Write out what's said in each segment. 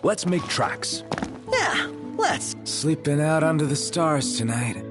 Let's make tracks. Yeah, let's. Sleeping out under the stars tonight.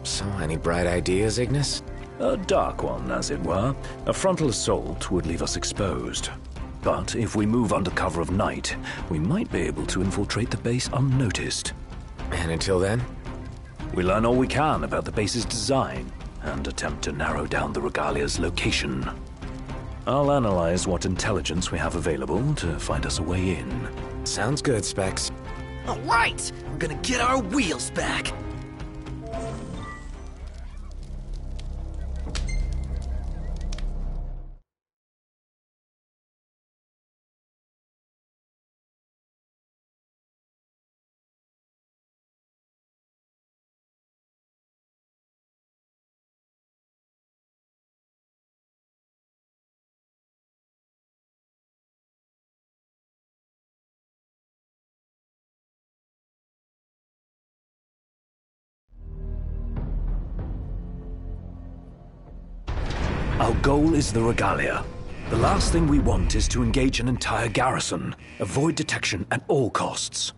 So, any bright ideas, Ignis? A dark one, as it were. A frontal assault would leave us exposed. But if we move under cover of night, we might be able to infiltrate the base unnoticed. And until then? We learn all we can about the base's design, and attempt to narrow down the Regalia's location. I'll analyze what intelligence we have available to find us a way in. Sounds good, Specs. All right, we're gonna get our wheels back. Our goal is the Regalia. The last thing we want is to engage an entire garrison. Avoid detection at all costs.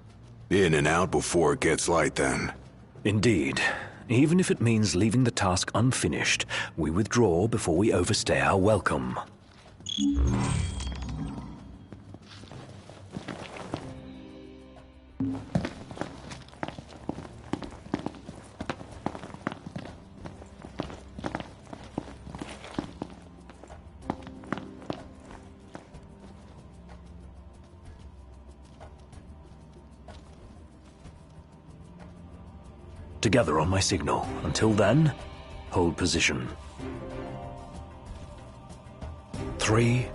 In and out before it gets light, then. Indeed. Even if it means leaving the task unfinished, we withdraw before we overstay our welcome. Together on my signal. Until then, hold position. 3,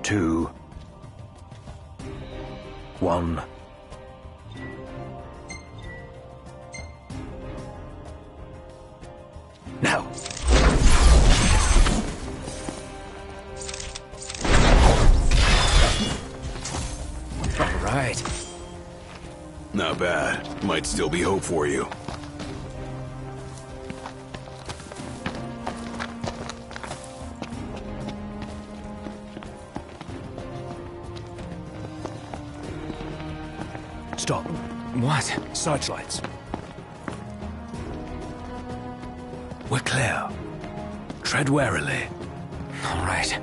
2, 1. Now! All right. Not bad. Might still be hope for you. Stop. What? Searchlights. We're clear. Tread warily. All right.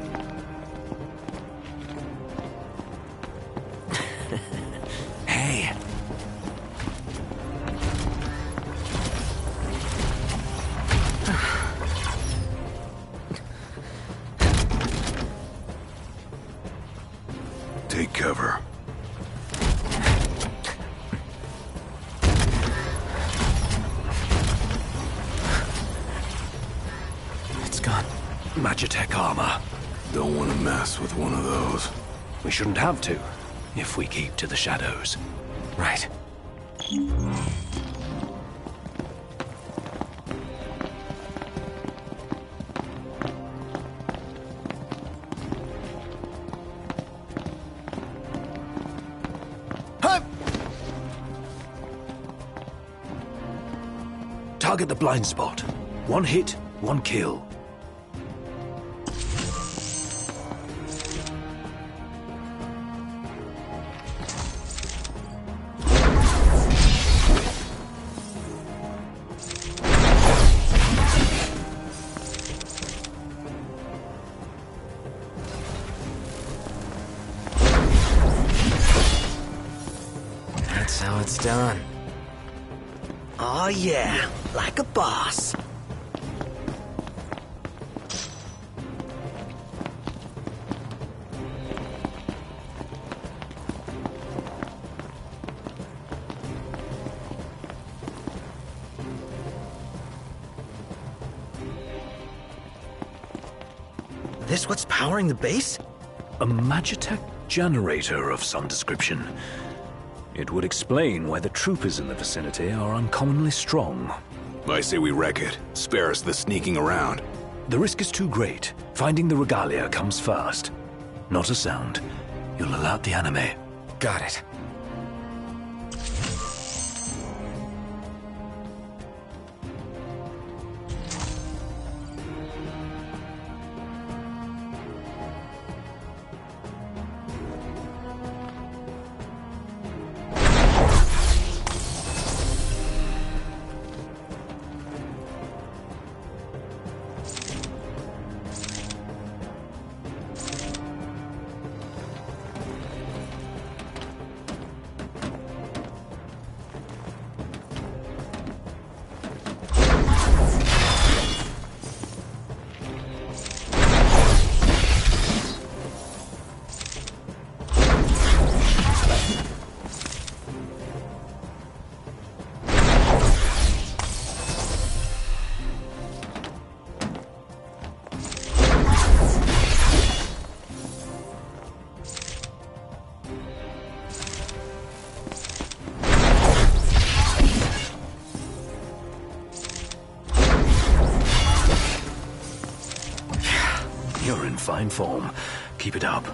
Hey. Take cover. It's gone. Magitech armor. Don't want to mess with one of those. We shouldn't have to. if we keep to the shadows. Right. Target the blind spot. One hit, one kill. That's how it's done. Oh yeah, like a boss. This what's powering the base? A Magitech generator of some description. It would explain why the troopers in the vicinity are uncommonly strong. I say we wreck it. Spare us the sneaking around. The risk is too great. Finding the regalia comes first. Not a sound. You'll alert the enemy. Got it. You're in fine form. Keep it up.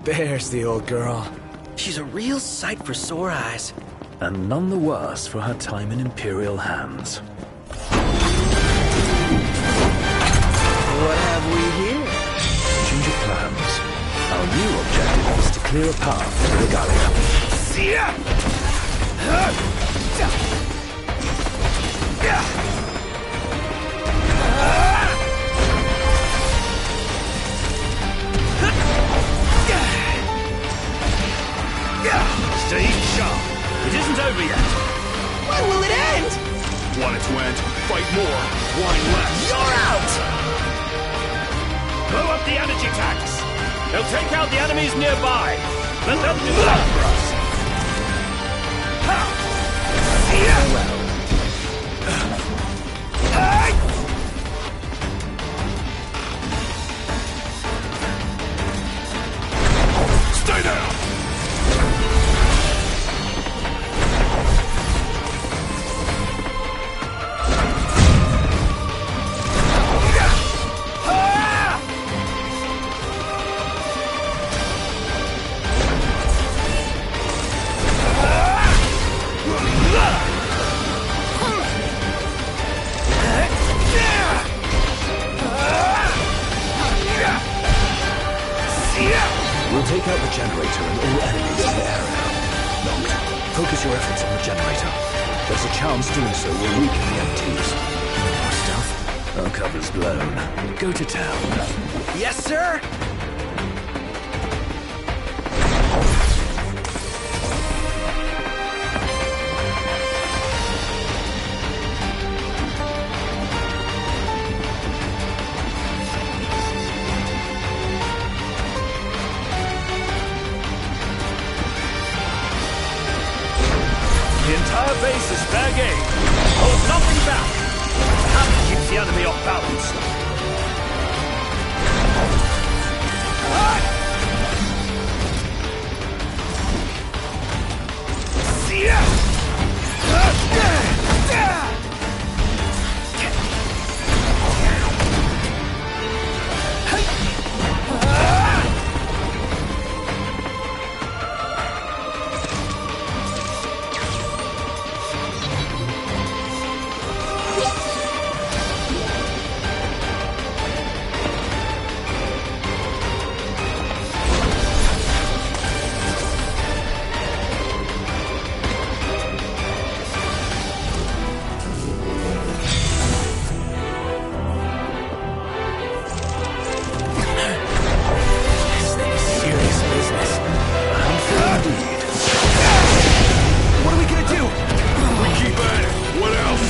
There's the old girl. She's a real sight for sore eyes. And none the worse for her time in Imperial hands. What have we here? Change of plans. Our new objective is to clear a path to the regalia. Stay sharp. It isn't over yet. When will it end? Want it to end? Fight more. Whine less. You're out! Blow up the energy tanks. They'll take out the enemies nearby. Let them do that for us. Stay down. We'll take out the generator and all enemies in the area. Noct, focus your efforts on the generator. There's a chance doing so will weaken the MTs. More stuff? Our cover's blown. Go to town. Yes, sir? Empire base is fair game. Hold nothing back. That keeps the enemy off balance. What are we gonna do? Keep at it. What else?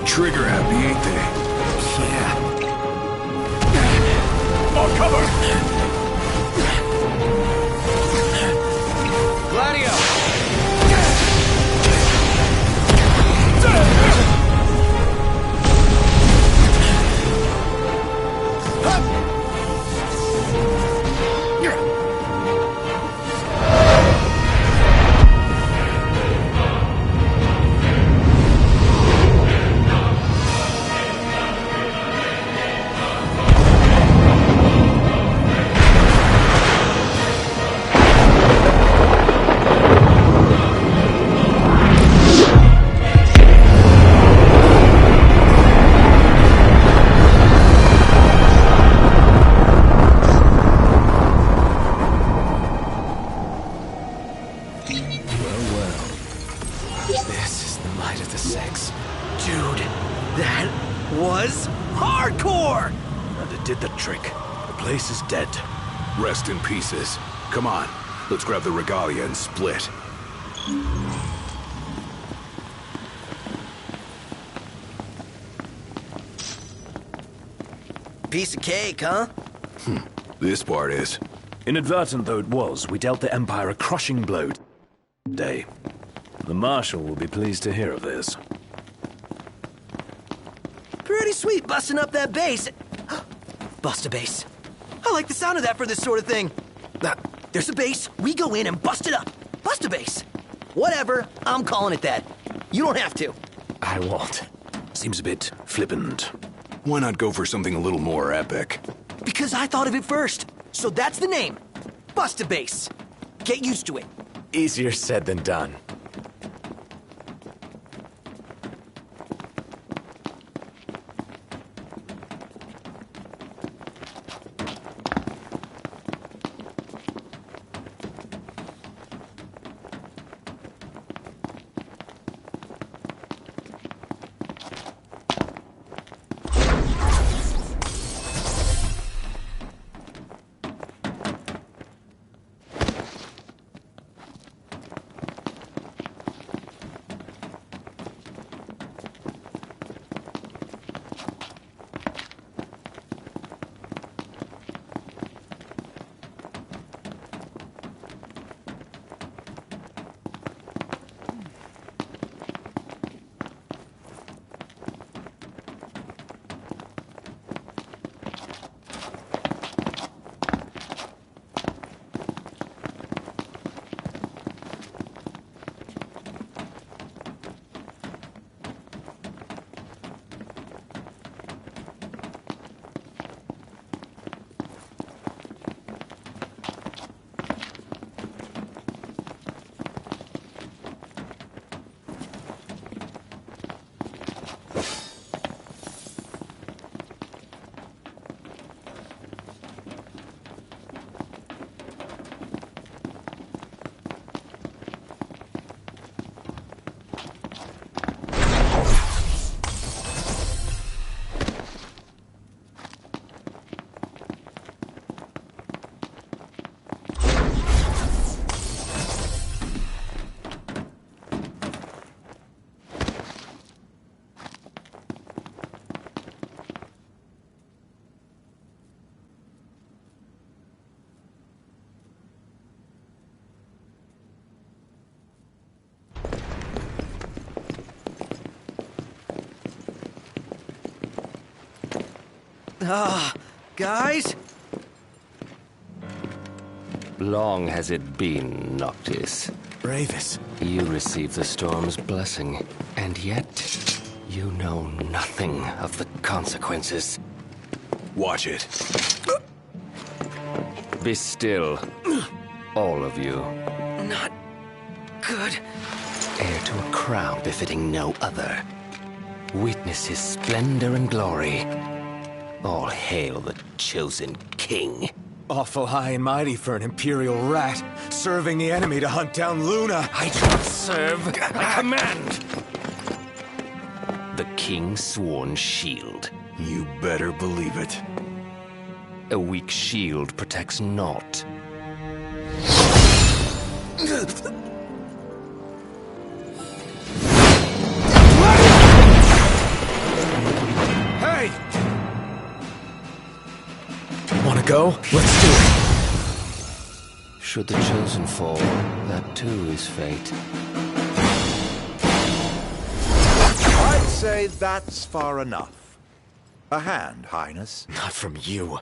Trigger happy, ain't they? Yeah. More cover! Gladio! This is the might of the six. Dude, that was hardcore! And it did the trick. The place is dead. Rest in pieces. Come on, let's grab the regalia and split. Piece of cake, huh? This part is. Inadvertent though it was, we dealt the Empire a crushing blow today. The Marshal will be pleased to hear of this. Pretty sweet busting up that base. Bust a base. I like the sound of that for this sort of thing. There's a base, we go in and bust it up. Bust a base. Whatever, I'm calling it that. You don't have to. I won't. Seems a bit flippant. Why not go for something a little more epic? Because I thought of it first. So that's the name. Bust a base. Get used to it. Easier said than done. Guys? Long has it been, Noctis. Ravis. You received the storm's blessing, and yet you know nothing of the consequences. Watch it. Be still, all of you. Not good. Heir to a crown befitting no other. Witness his splendor and glory. All hail the chosen king. Awful high and mighty for an Imperial rat, serving the enemy to hunt down Luna. I do not serve, I command! The king's sworn shield. You better believe it. A weak shield protects naught. Hey! Wanna go? Let's do it. Should the chosen fall, that too is fate. I'd say that's far enough. A hand, Highness. Not from you.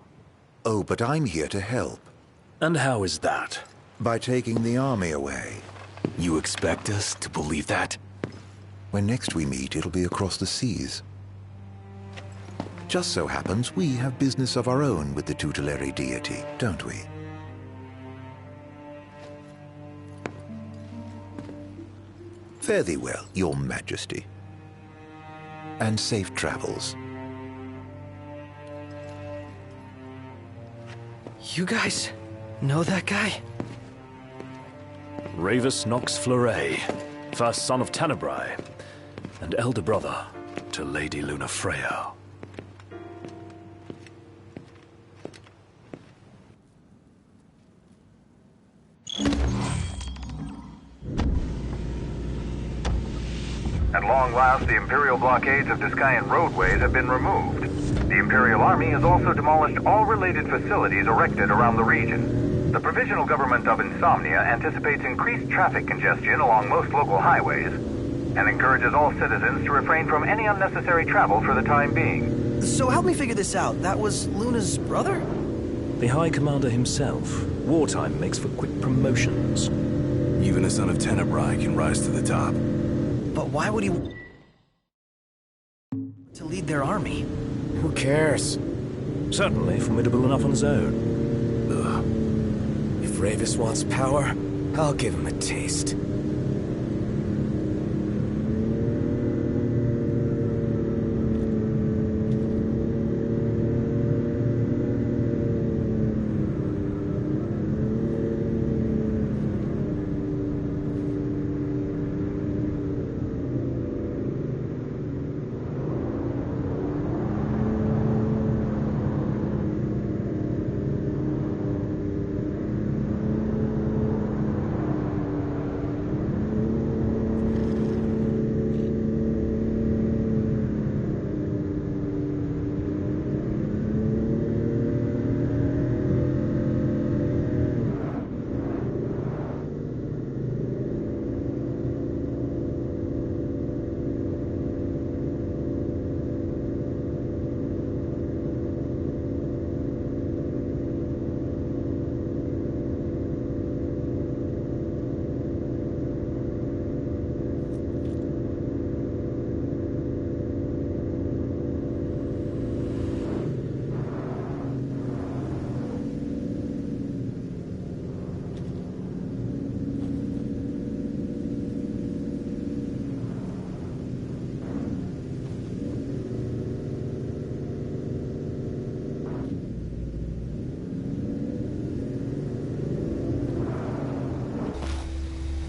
Oh, but I'm here to help. And how is that? By taking the army away. You expect us to believe that? When next we meet, it'll be across the seas. Just so happens we have business of our own with the tutelary deity, don't we? Fare thee well, your majesty. And safe travels. You guys know that guy? Ravus Nox Fleuret, first son of Tenebrae, and elder brother to Lady Luna Freya. At long last, the Imperial blockades of Discayan roadways have been removed. The Imperial Army has also demolished all related facilities erected around the region. The Provisional Government of Insomnia anticipates increased traffic congestion along most local highways and encourages all citizens to refrain from any unnecessary travel for the time being. So help me figure this out. That was Luna's brother? The High Commander himself. Wartime makes for quick promotions. Even a son of Tenebrae can rise to the top. But why would he to lead their army? Who cares? Certainly formidable enough on his own. If Ravis wants power, I'll give him a taste.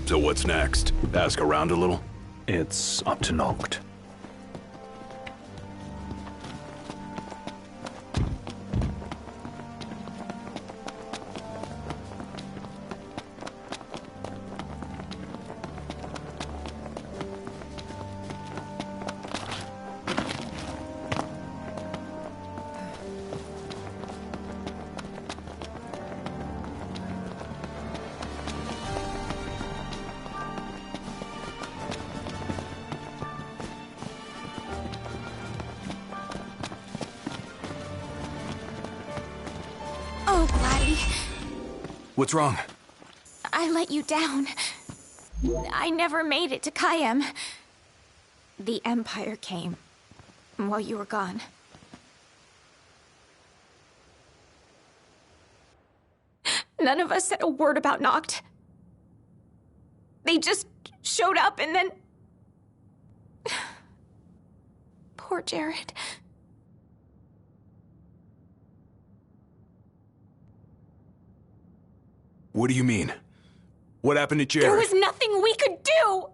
So what's next? Ask around a little? It's up to Noct. What's wrong? I let you down. I never made it to Kayem. The Empire came while you were gone. None of us said a word about Noct. They just showed up and then... Poor Jared. What do you mean? What happened to Jared? There was nothing we could do!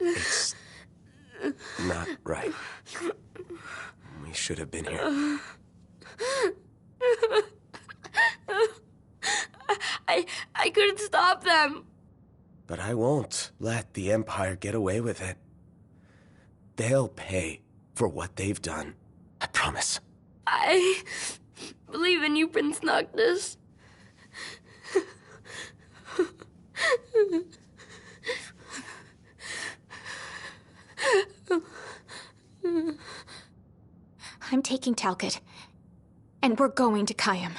It's not right. We should have been here. I couldn't stop them. But I won't let the Empire get away with it. They'll pay for what they've done. I promise. I believe in you, Prince Noctis. I'm taking Talcott, and we're going to Kayem.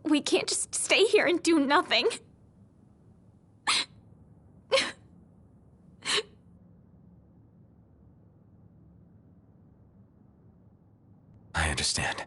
We can't just stay here and do nothing. I understand.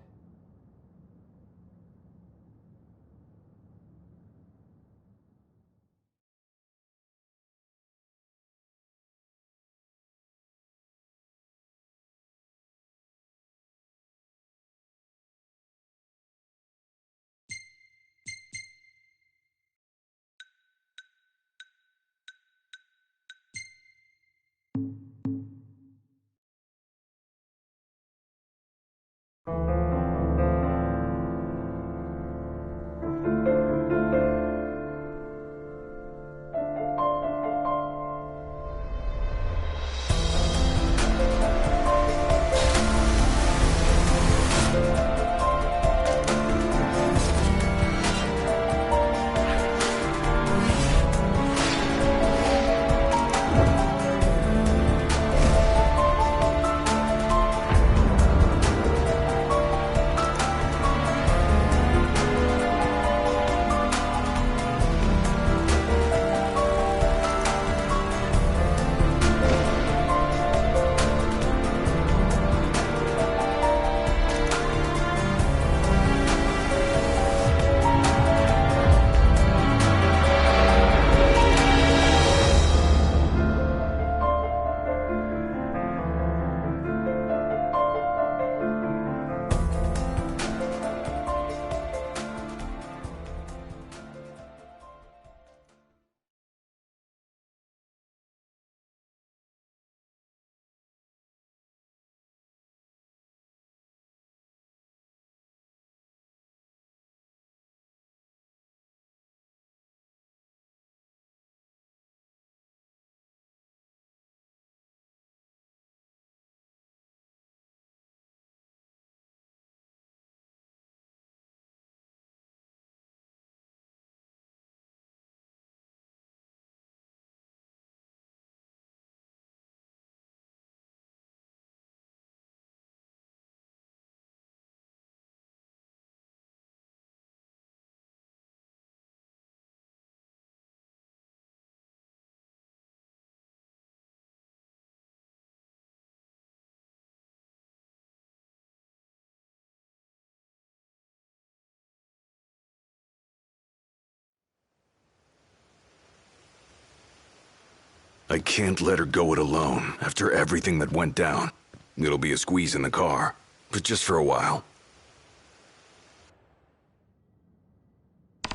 I can't let her go it alone after everything that went down. It'll be a squeeze in the car, but just for a while.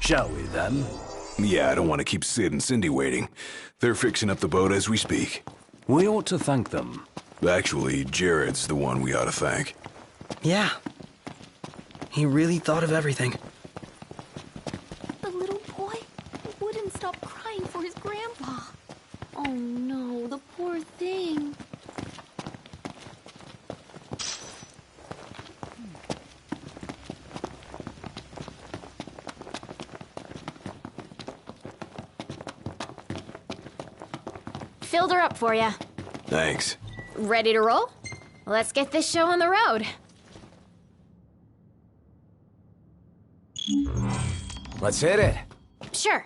Shall we, then? Yeah, I don't want to keep Sid and Cindy waiting. They're fixing up the boat as we speak. We ought to thank them. Actually, Jared's the one we ought to thank. Yeah. He really thought of everything. The little boy wouldn't stop crying for his grandpa. Oh no, the poor Filled her up for you. Thanks. Ready to roll? Let's get this show on the road. Let's hit it. Sure.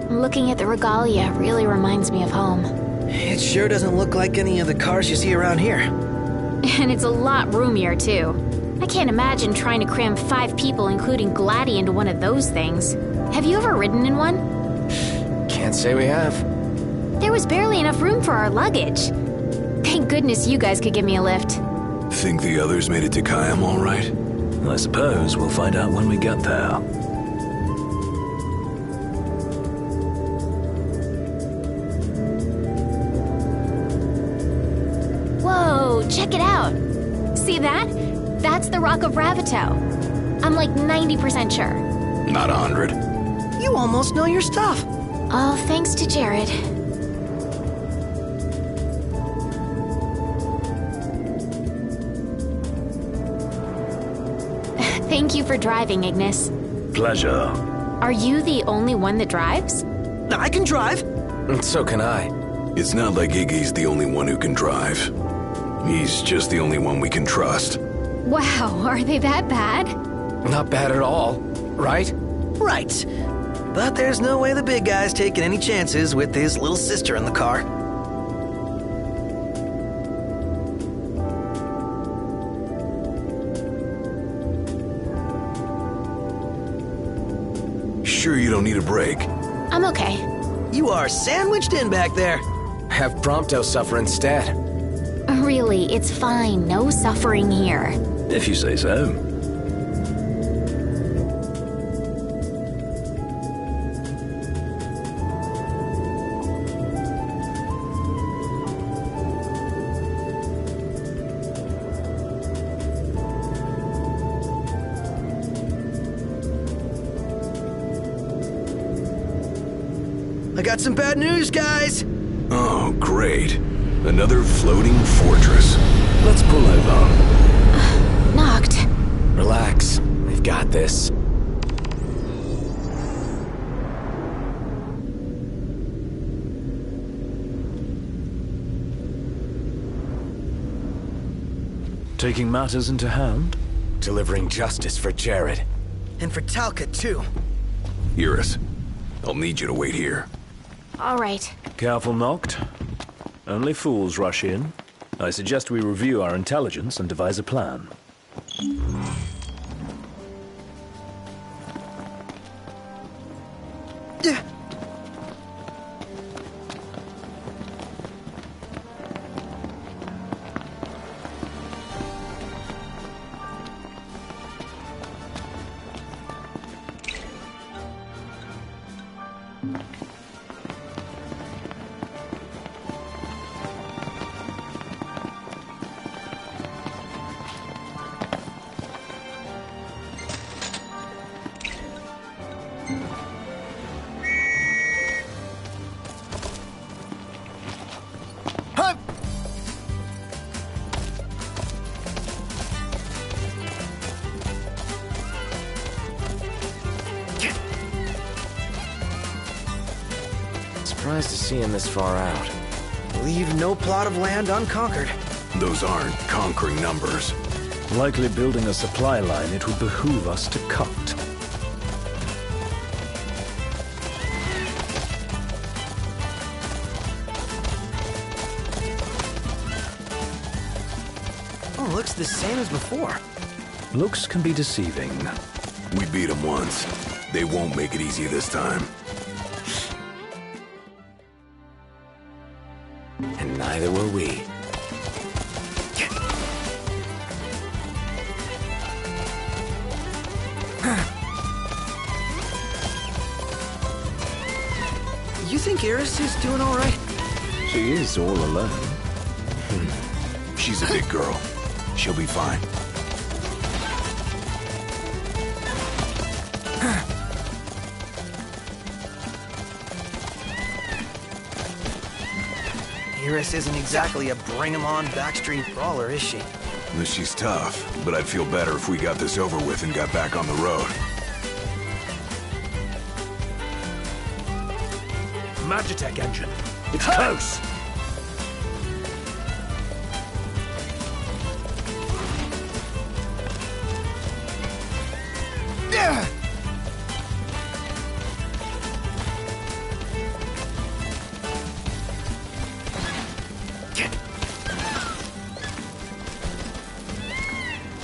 Looking at the regalia really reminds me of home. It sure doesn't look like any of the cars you see around here. And it's a lot roomier, too. I can't imagine trying to cram 5 people, including Gladdy, into one of those things. Have you ever ridden in one? Can't say we have. There was barely enough room for our luggage. Thank goodness you guys could give me a lift. Think the others made it to Kayam all right? I suppose we'll find out when we get there. Whoa, check it out. See that? That's the Rock of Ravito. I'm like 90% sure. Not 100. You almost know your stuff. All thanks to Jared. Thank you for driving, Ignis. Pleasure. Are you the only one that drives? I can drive. So can I. It's not like Iggy's the only one who can drive. He's just the only one we can trust. Wow, are they that bad? Not bad at all, right? Right. But there's no way the big guy's taking any chances with his little sister in the car. Sure you don't need a break? I'm okay. You are sandwiched in back there. Have Prompto suffer instead. Really, it's fine. No suffering here. If you say so. I got some bad news, guys. Oh, great. Another floating fortress. Let's pull over. Knocked. Relax. We've got this. Taking matters into hand? Delivering justice for Jared. And for Talca, too. Iris, I'll need you to wait here. All right. Careful, Noct. Only fools rush in. I suggest we review our intelligence and devise a plan. Surprised to see him this far out. Leave no plot of land unconquered. Those aren't conquering numbers. Likely building a supply line it would behoove us to cut. Oh, looks the same as before. Looks can be deceiving. We beat them once. They won't make it easy this time. And neither will we. You think Iris is doing all right? She is all alone. She's a big girl. She'll be fine. Iris isn't exactly a bring-em-on backstreet brawler, is she? She's tough, but I'd feel better if we got this over with and got back on the road. Magitech engine. It's close.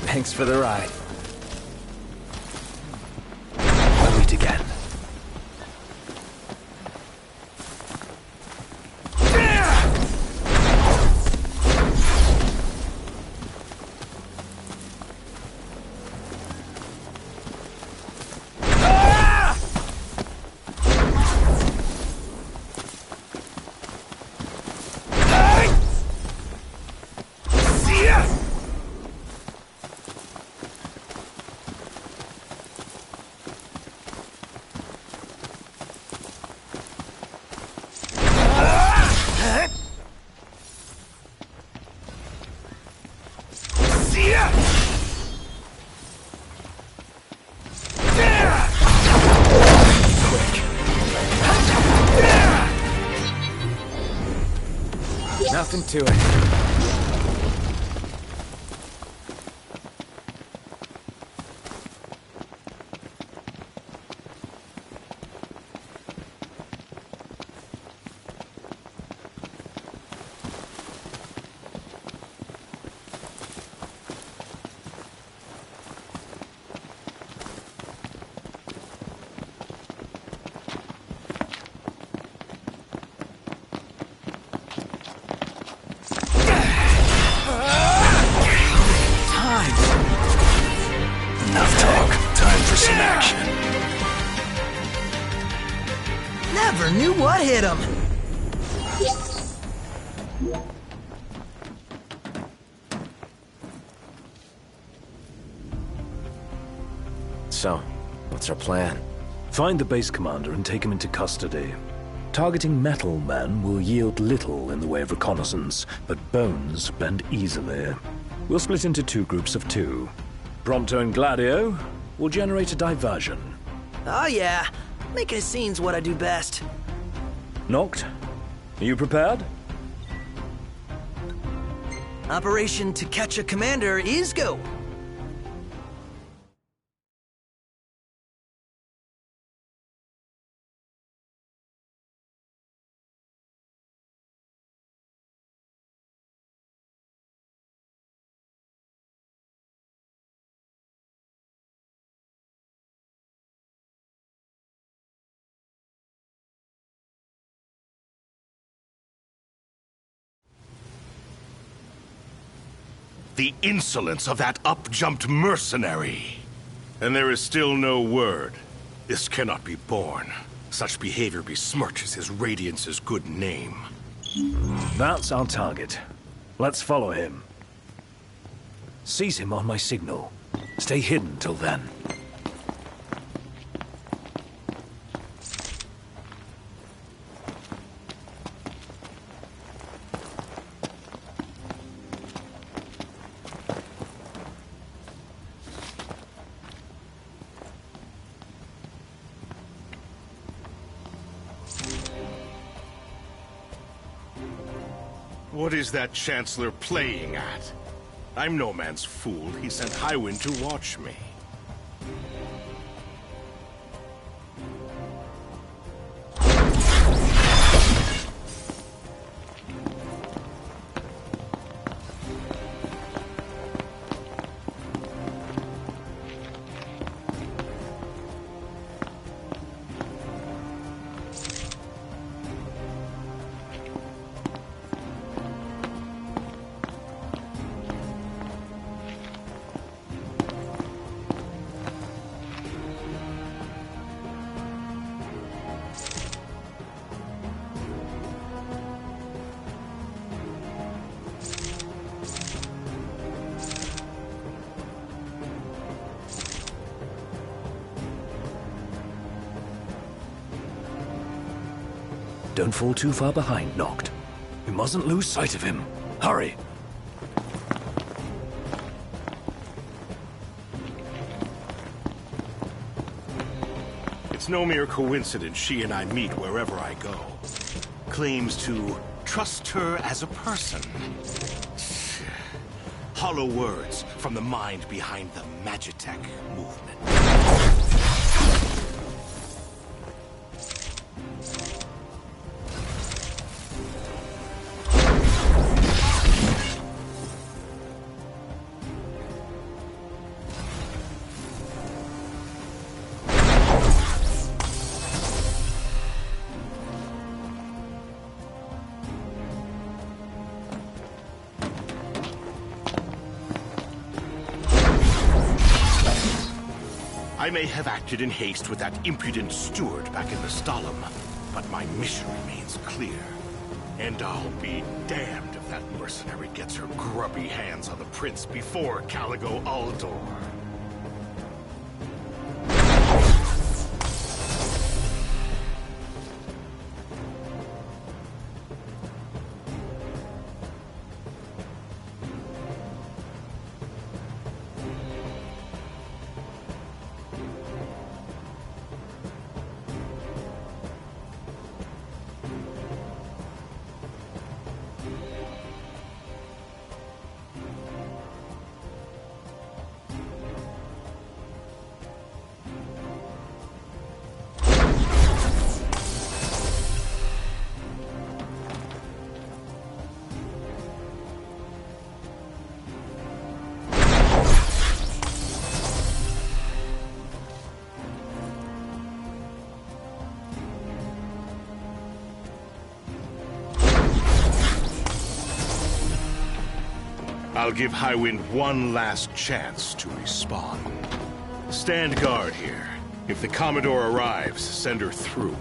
Thanks for the ride. We'll meet again. Nothing to it. Enough talk. Time for some action. Never knew what hit him. So, what's our plan? Find the base commander and take him into custody. Targeting metal men will yield little in the way of reconnaissance, but bones bend easily. We'll split into 2 groups of 2. Prompto and Gladio will generate a diversion. Oh yeah, making a scene's what I do best. Noct, are you prepared? Operation To Catch a Commander is go. The insolence of that up-jumped mercenary! And there is still no word. This cannot be borne. Such behavior besmirches his Radiance's good name. That's our target. Let's follow him. Seize him on my signal. Stay hidden till then. What is that Chancellor playing at? I'm no man's fool. He sent Highwind to watch me. Don't fall too far behind, Noct. We mustn't lose sight of him. Hurry! It's no mere coincidence she and I meet wherever I go. Claims to trust her as a person. Hollow words from the mind behind the Magitech movement. I may have acted in haste with that impudent steward back in the Stalem, but my mission remains clear. And I'll be damned if that mercenary gets her grubby hands on the prince before Caligo Uldor. I'll give Highwind one last chance to respawn. Stand guard here. If the Commodore arrives, send her through.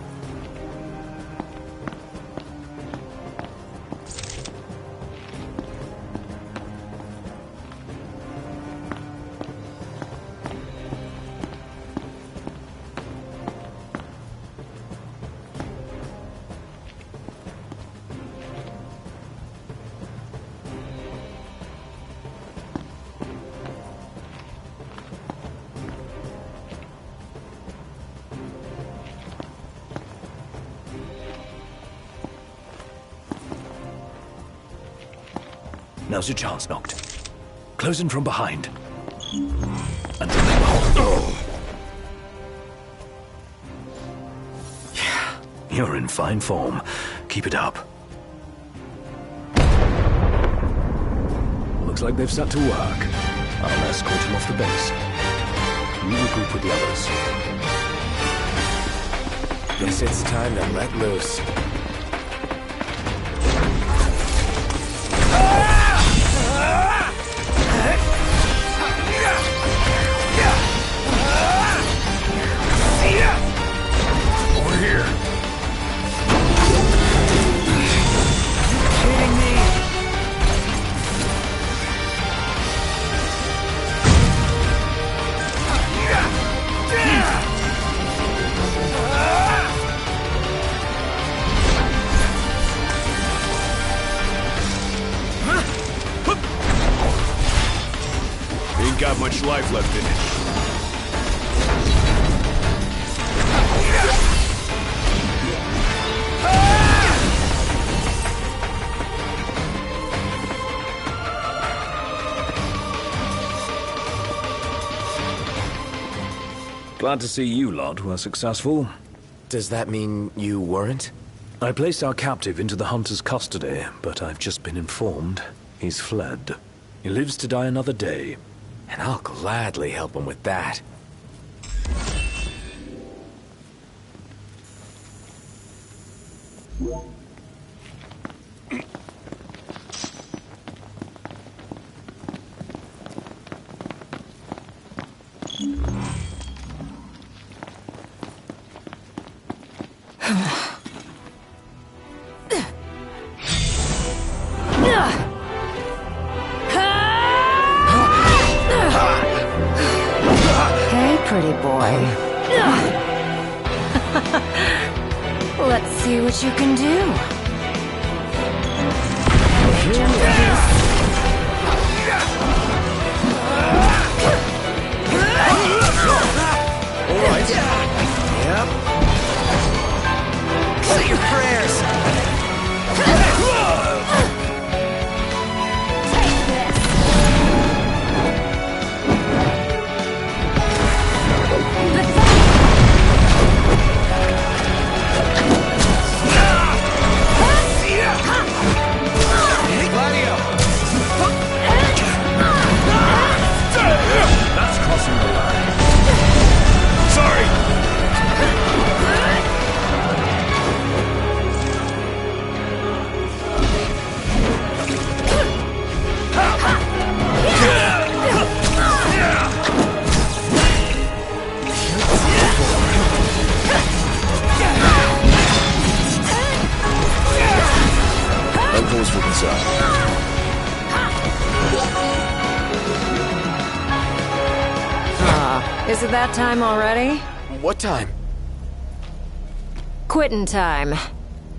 Now's your chance, Noct. Close in from behind. And remember... Yeah, you're in fine form. Keep it up. Looks like they've set to work. I'll escort him off the base. You regroup with the others. Guess it's time to let loose. Ain't got much life left in it. Glad to see you lot were successful. Does that mean you weren't? I placed our captive into the hunter's custody, but I've just been informed he's fled. He lives to die another day. And I'll gladly help him with that. Hey, pretty boy. Let's see see what you can do. All right. Yep. Say your prayers. That's crossing the line. Sorry! No cause for concern. Is it that time already? What time? Quitting time.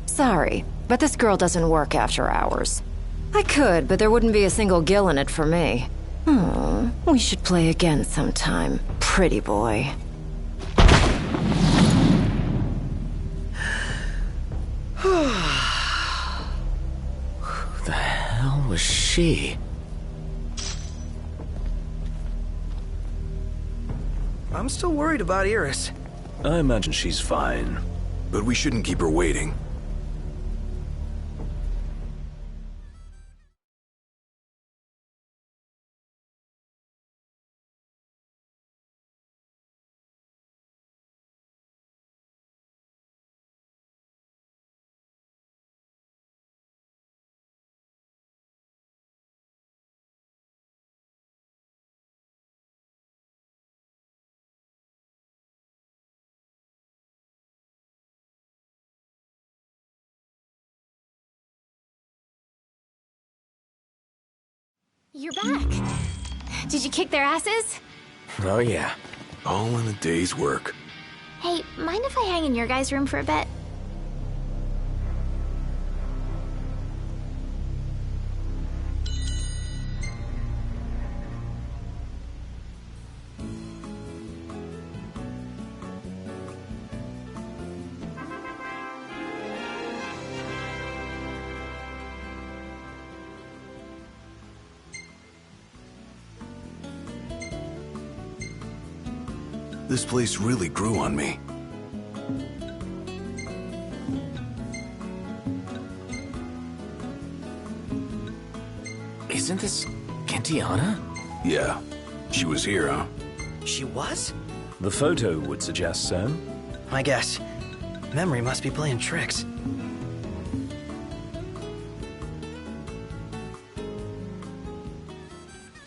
Sorry, but this girl doesn't work after hours. I could, but there wouldn't be a single gill in it for me. We should play again sometime, pretty boy. Who the hell was she? I'm still worried about Iris. I imagine she's fine. But we shouldn't keep her waiting. You're back. Did you kick their asses? Oh yeah. All in a day's work. Hey, mind if I hang in your guys' room for a bit? This place really grew on me. Isn't this Kentiana? Yeah. She was here, huh? She was? The photo would suggest so. I guess. Memory must be playing tricks.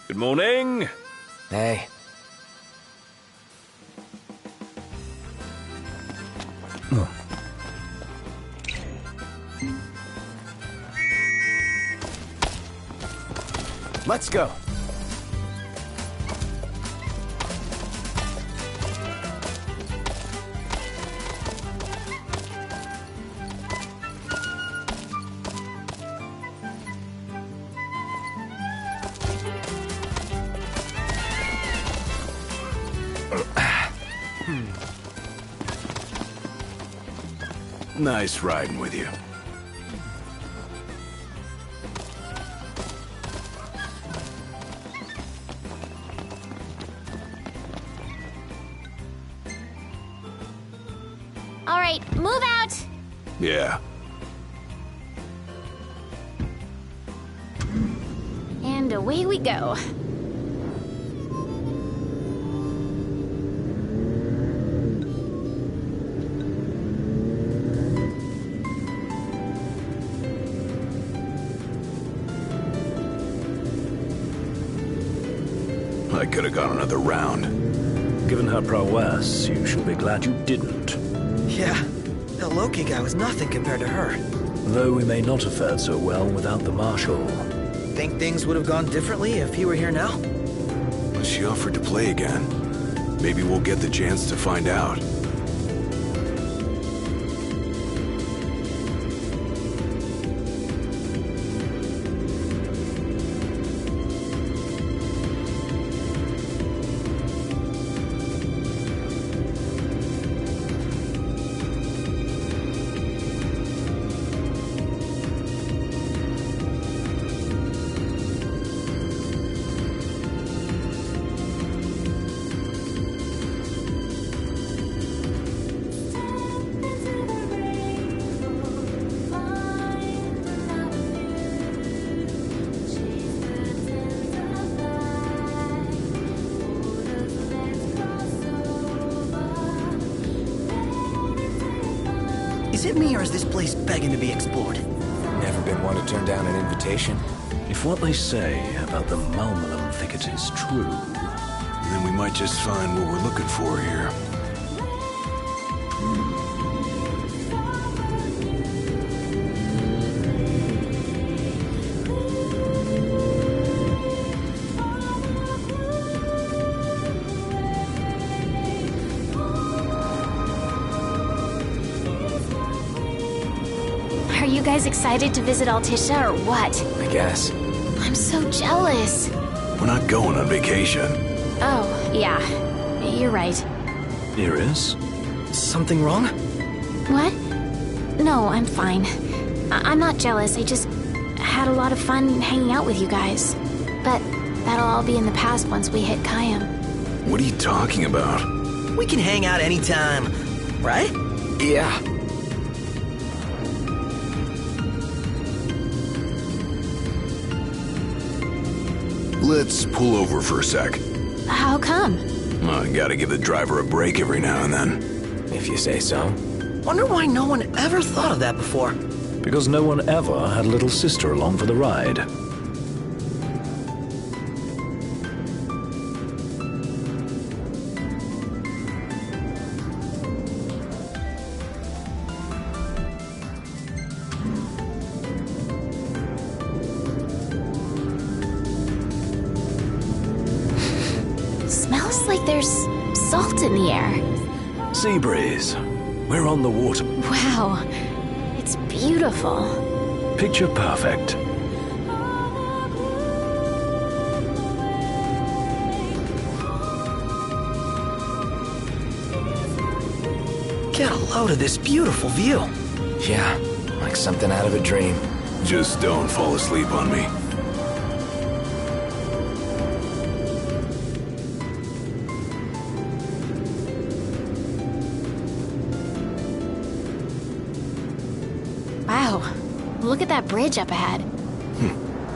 Good morning. Hey. Let's go. Nice riding with you. All right, move out! Yeah. And away we go. I could have gone another round. Given her prowess, you should be glad you didn't. Yeah, that Loki guy was nothing compared to her. Though we may not have fared so well without the Marshal. Think things would have gone differently if he were here now? But she offered to play again. Maybe we'll get the chance to find out. Is it me or is this place begging to be explored? Never been one to turn down an invitation. If what they say about the Malmalum thicket is true, then we might just find what we're looking for here. Are you guys excited to visit Altisha or what? I guess. I'm so jealous. We're not going on vacation. Oh, yeah. You're right. Iris? Something wrong? What? No, I'm fine. I'm not jealous. I just had a lot of fun hanging out with you guys. But that'll all be in the past once we hit Kayam. What are you talking about? We can hang out anytime, right? Yeah. Let's pull over for a sec. How come? I gotta give the driver a break every now and then. If you say so. Wonder why no one ever thought of that before. Because no one ever had a little sister along for the ride. Smells like there's salt in the air. Sea breeze. We're on the water. Wow. It's beautiful. Picture perfect. Get a load of this beautiful view. Yeah, like something out of a dream. Just don't fall asleep on me. Wow. Look at that bridge up ahead.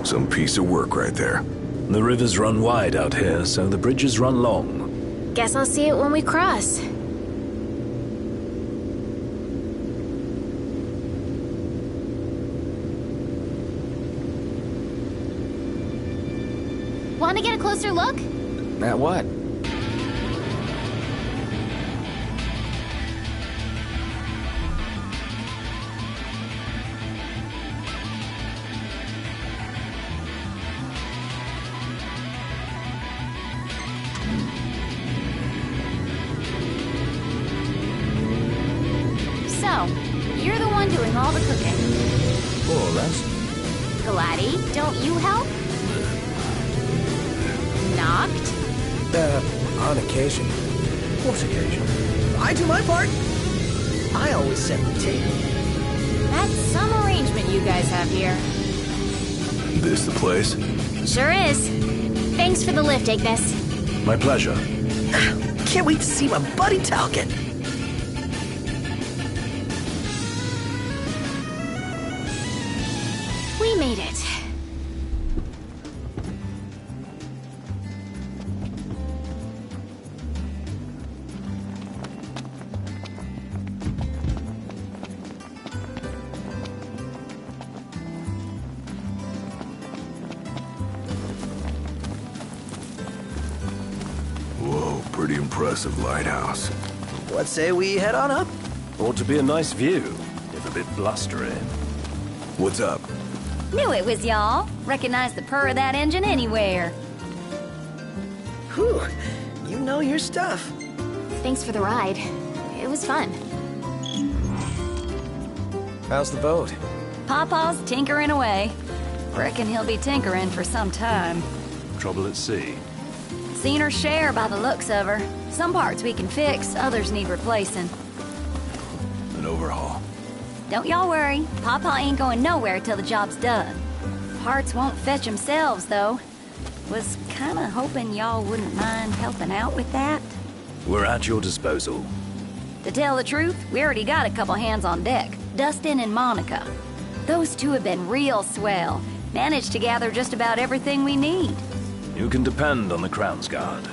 Some piece of work right there. The rivers run wide out here, so the bridges run long. Guess I'll see it when we cross. Want to get a closer look? At what? So, you're the one doing all the cooking. More or less. Gladdy, don't you help? Knocked? On occasion. What occasion? I do my part. I always set the table. That's some arrangement you guys have here. This the place? Sure is. Thanks for the lift, Ignis. My pleasure. Can't wait to see my buddy Talcott. We made it. Whoa, pretty impressive lighthouse. What say we head on up? Ought to be a nice view, if a bit blustery. What's up? Knew it was y'all. Recognize the purr of that engine anywhere. Whew, you know your stuff. Thanks for the ride. It was fun. How's the boat? Pawpaw's tinkering away. Reckon he'll be tinkering for some time. Trouble at sea. Seen her share by the looks of her. Some parts we can fix, others need replacing. An overhaul. Don't y'all worry. Pawpaw ain't going nowhere till the job's done. Parts won't fetch themselves, though. Was kinda hoping y'all wouldn't mind helping out with that. We're at your disposal. To tell the truth, we already got a couple hands on deck. Dustin and Monica. Those two have been real swell. Managed to gather just about everything we need. You can depend on the Crown's Guard.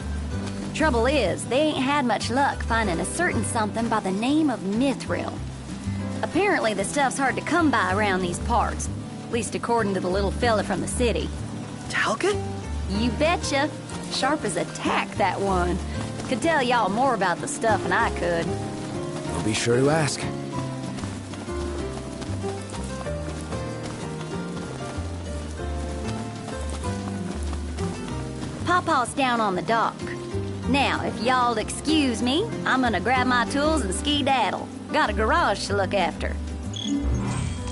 Trouble is, they ain't had much luck finding a certain something by the name of Mithril. Apparently the stuff's hard to come by around these parts. At least according to the little fella from the city. Talcott? You betcha. Sharp as a tack, that one. Could tell y'all more about the stuff than I could. We'll be sure to ask. Pawpaw's down on the dock. Now, if y'all'd excuse me, I'm gonna grab my tools and ski-daddle. Got a garage to look after.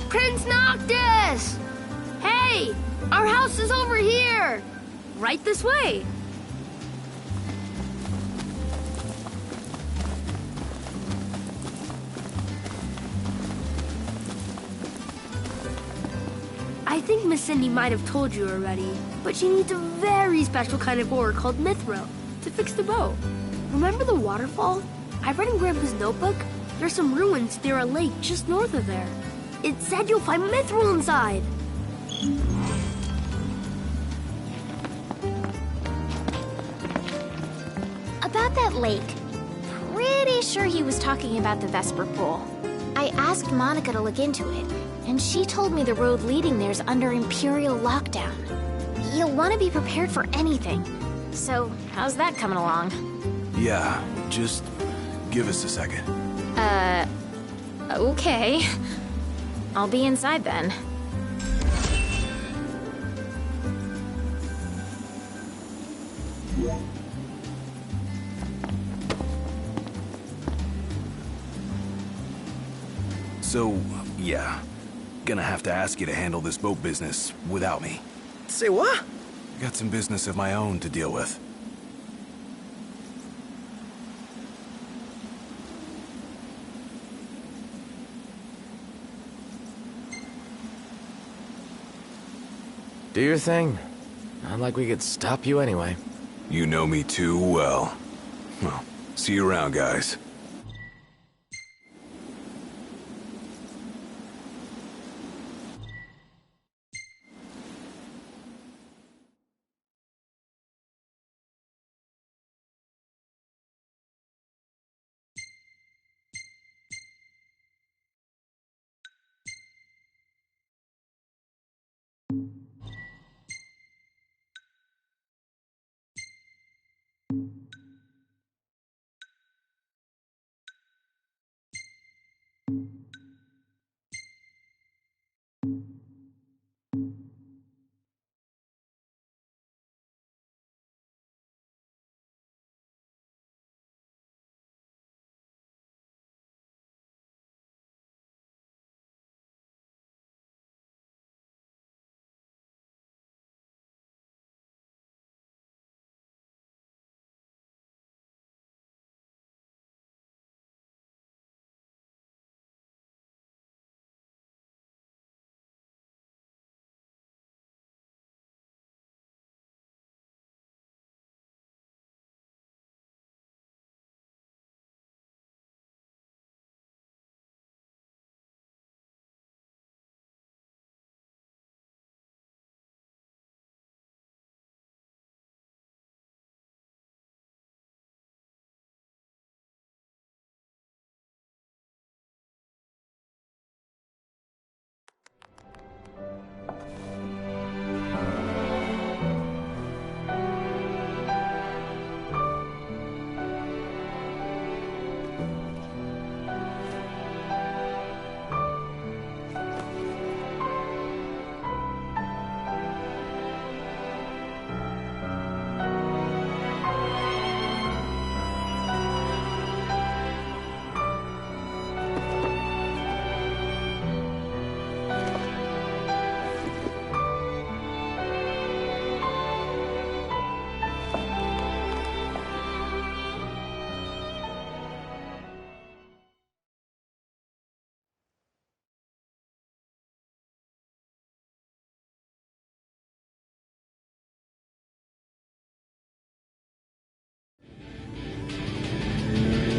Prince Noctis! Hey! Our house is over here! Right this way. I think Miss Cindy might have told you already, but she needs a very special kind of ore called mithril to fix the boat. Remember the waterfall? I read in Grandpa's notebook. There's some ruins near a lake just north of there. It said you'll find mithril inside. About that lake, pretty sure he was talking about the Vesper Pool. I asked Monica to look into it, and she told me the road leading there's under Imperial lockdown. You'll want to be prepared for anything. So, how's that coming along? Yeah, just give us a second. Okay. I'll be inside then. So, yeah. Gonna have to ask you to handle this boat business without me. Say what? Got some business of my own to deal with. Do your thing. Not like we could stop you anyway. You know me too well. Well, see you around, guys.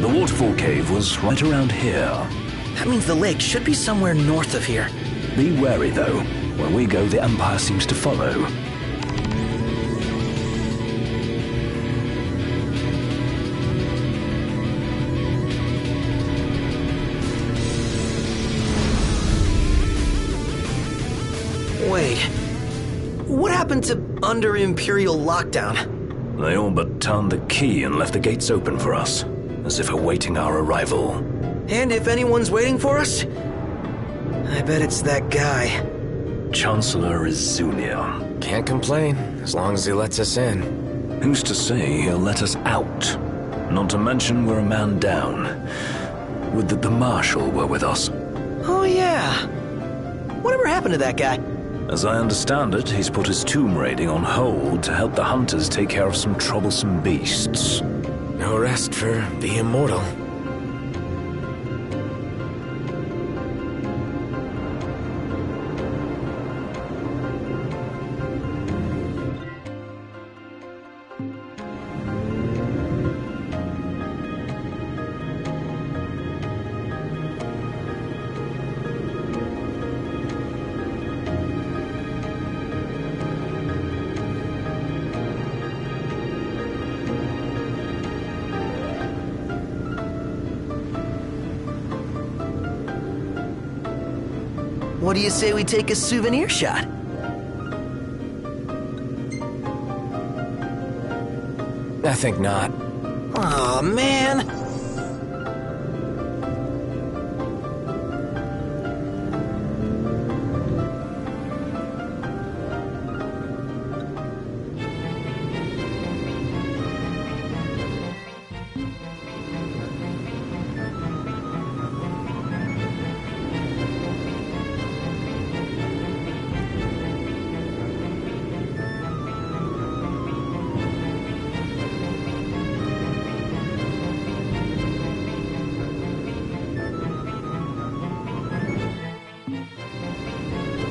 The waterfall cave was right around here. That means the lake should be somewhere north of here. Be wary, though. Where we go, the Empire seems to follow. happened to under Imperial lockdown? They all but turned the key and left the gates open for us, as if awaiting our arrival. And if anyone's waiting for us, I bet it's that guy. Chancellor Izunia. Can't complain, as long as he lets us in. Who's to say he'll let us out? Not to mention we're a man down. Would that the Marshal were with us. Oh yeah. Whatever happened to that guy? As I understand it, he's put his tomb raiding on hold to help the hunters take care of some troublesome beasts. No rest for the immortal. What do you say we take a souvenir shot? I think not. Aw, man.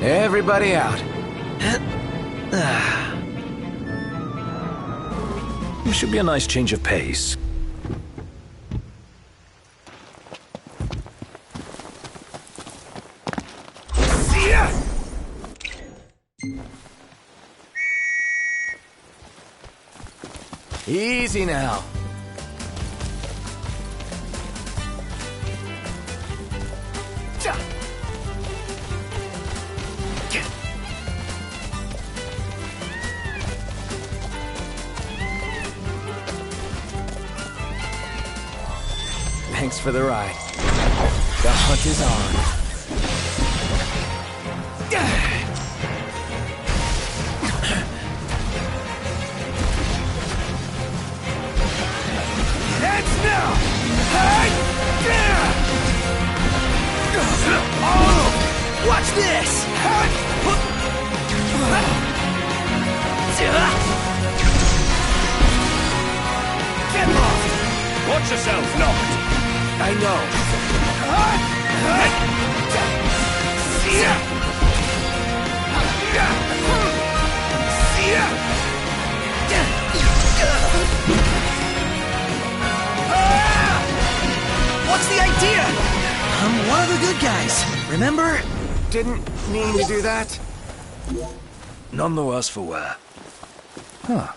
Everybody out. It should be a nice change of pace. Easy now. Thanks for the ride. The hunt is on. Heads now! Oh! Watch this! Get lost! Watch yourself, Noct. I know. What's the idea? I'm one of the good guys, remember? Didn't mean to do that. None the worse for wear. Huh.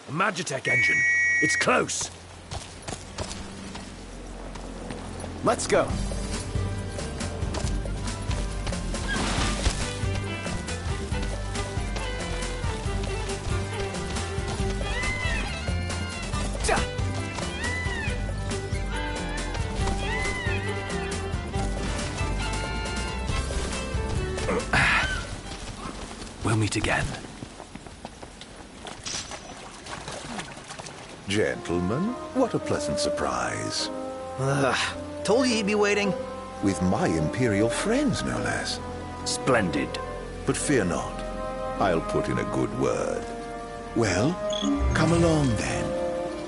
A Magitech engine. It's close. Let's go. We'll meet again. Gentlemen, what a pleasant surprise. Told you he'd be waiting. With my Imperial friends, no less. Splendid. But fear not. I'll put in a good word. Well, come along then.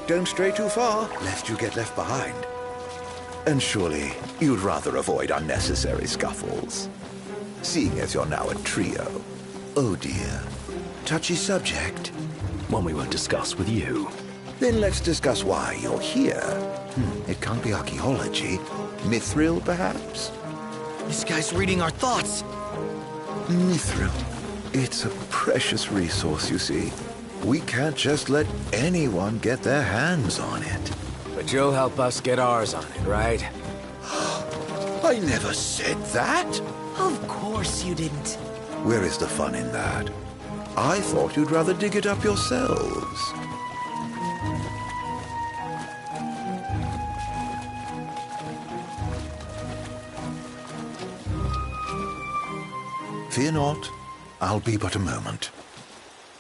Don't stray too far, lest you get left behind. And surely, you'd rather avoid unnecessary scuffles. Seeing as you're now a trio. Oh dear. Touchy subject. One we won't discuss with you. Then let's discuss why you're here. It can't be archaeology. Mithril, perhaps? This guy's reading our thoughts. Mithril. It's a precious resource, you see. We can't just let anyone get their hands on it. But you'll help us get ours on it, right? I never said that. Of course you didn't. Where is the fun in that? I thought you'd rather dig it up yourselves. Fear not. I'll be but a moment.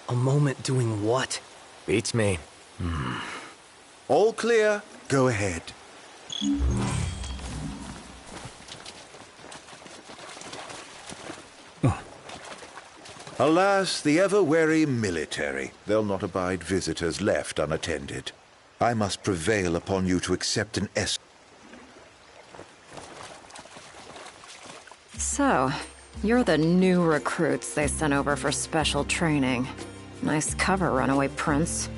A moment doing what? Beats me. All clear. Go ahead. Alas, the ever-wary military. They'll not abide visitors left unattended. I must prevail upon you to accept an So, you're the new recruits they sent over for special training. Nice cover, runaway prince.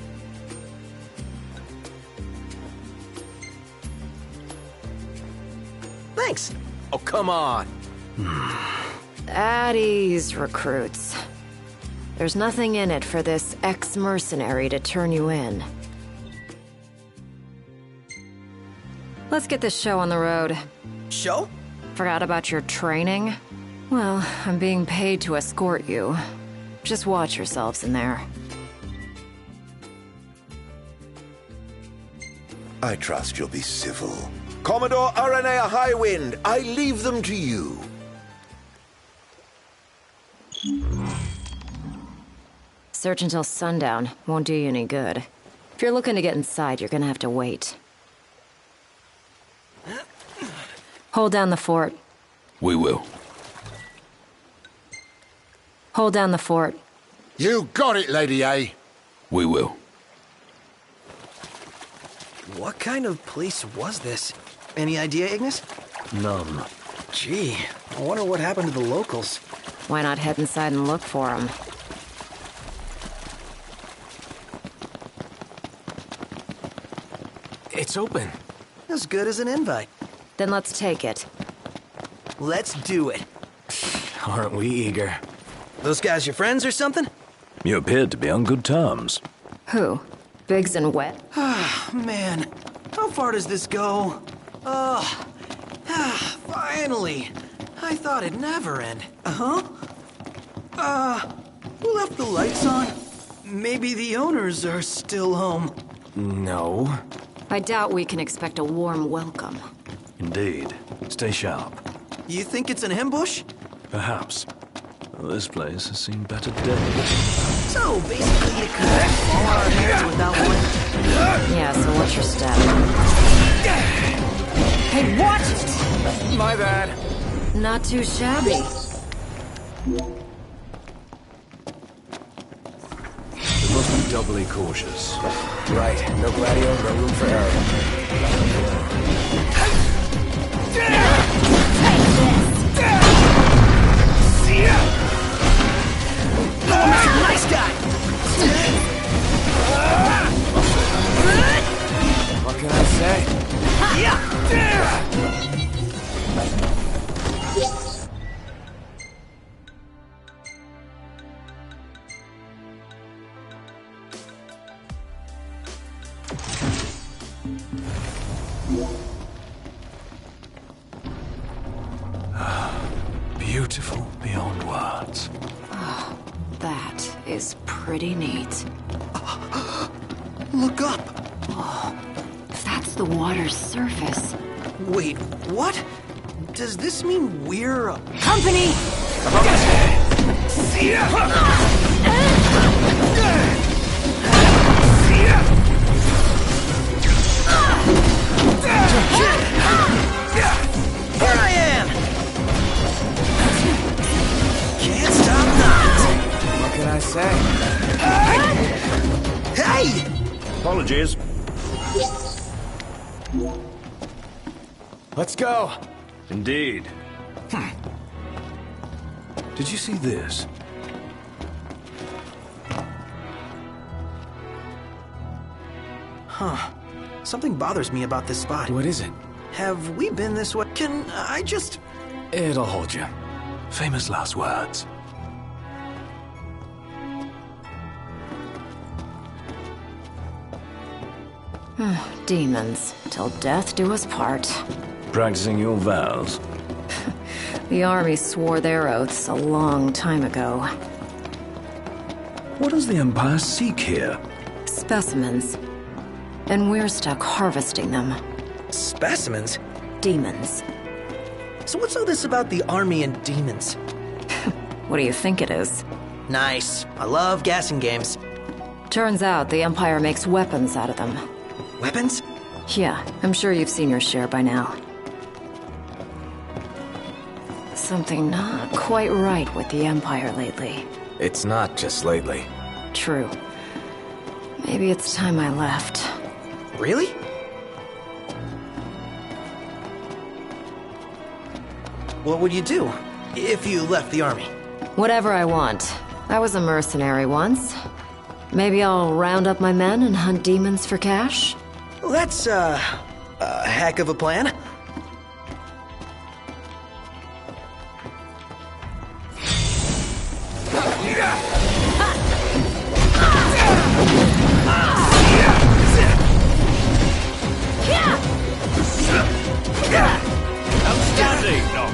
Thanks. Oh, come on. At ease, recruits. There's nothing in it for this ex-mercenary to turn you in. Let's get this show on the road. Show? Forgot about your training? Well, I'm being paid to escort you. Just watch yourselves in there. I trust you'll be civil. Commodore Aranea Highwind, I leave them to you. Search until sundown. Won't do you any good. If you're looking to get inside, you're gonna have to wait. Hold down the fort. We will. Hold down the fort. You got it, Lady A. We will. What kind of place was this? Any idea, Ignis? None. Gee, I wonder what happened to the locals. Why not head inside and look for them? It's open. As good as an invite. Then let's take it. Let's do it. Aren't we eager? Those guys your friends or something? You appeared to be on good terms. Who? Biggs and Wet? Man, how far does this go? Finally. I thought it'd never end. Who left the lights on? Maybe the owners are still home. No. I doubt we can expect a warm welcome. Indeed. Stay sharp. You think it's an ambush? Perhaps. This place has seen better days. So, basically, you could fall on our hands without one. Yeah, so what's your step? Hey, watch it! My bad. Not too shabby. We must be doubly cautious. Right. No gladio, no room for error. Nice guy! What can I say? Beautiful beyond words. Oh, that is pretty neat. Look up! Oh, that's the water's surface. Wait, what? Does this mean we're... Company! Here I am! Can't stop now! What can I say? Hey! Apologies. Let's go. Indeed. Did you see this? Huh. Something bothers me about this spot. What is it? Have we been this way? Can I just... It'll hold you. Famous last words. Demons, till death do us part. Practicing your vows? The army swore their oaths a long time ago. What does the Empire seek here? Specimens. And we're stuck harvesting them. Specimens? Demons. So what's all this about the army and demons? What do you think it is? Nice. I love guessing games. Turns out the Empire makes weapons out of them. Weapons? Yeah, I'm sure you've seen your share by now. Something not quite right with the Empire lately. It's not just lately. True. Maybe it's time I left. Really? What would you do if you left the army? Whatever I want. I was a mercenary once. Maybe I'll round up my men and hunt demons for cash? Well, that's, a heck of a plan. Outstanding, Doc.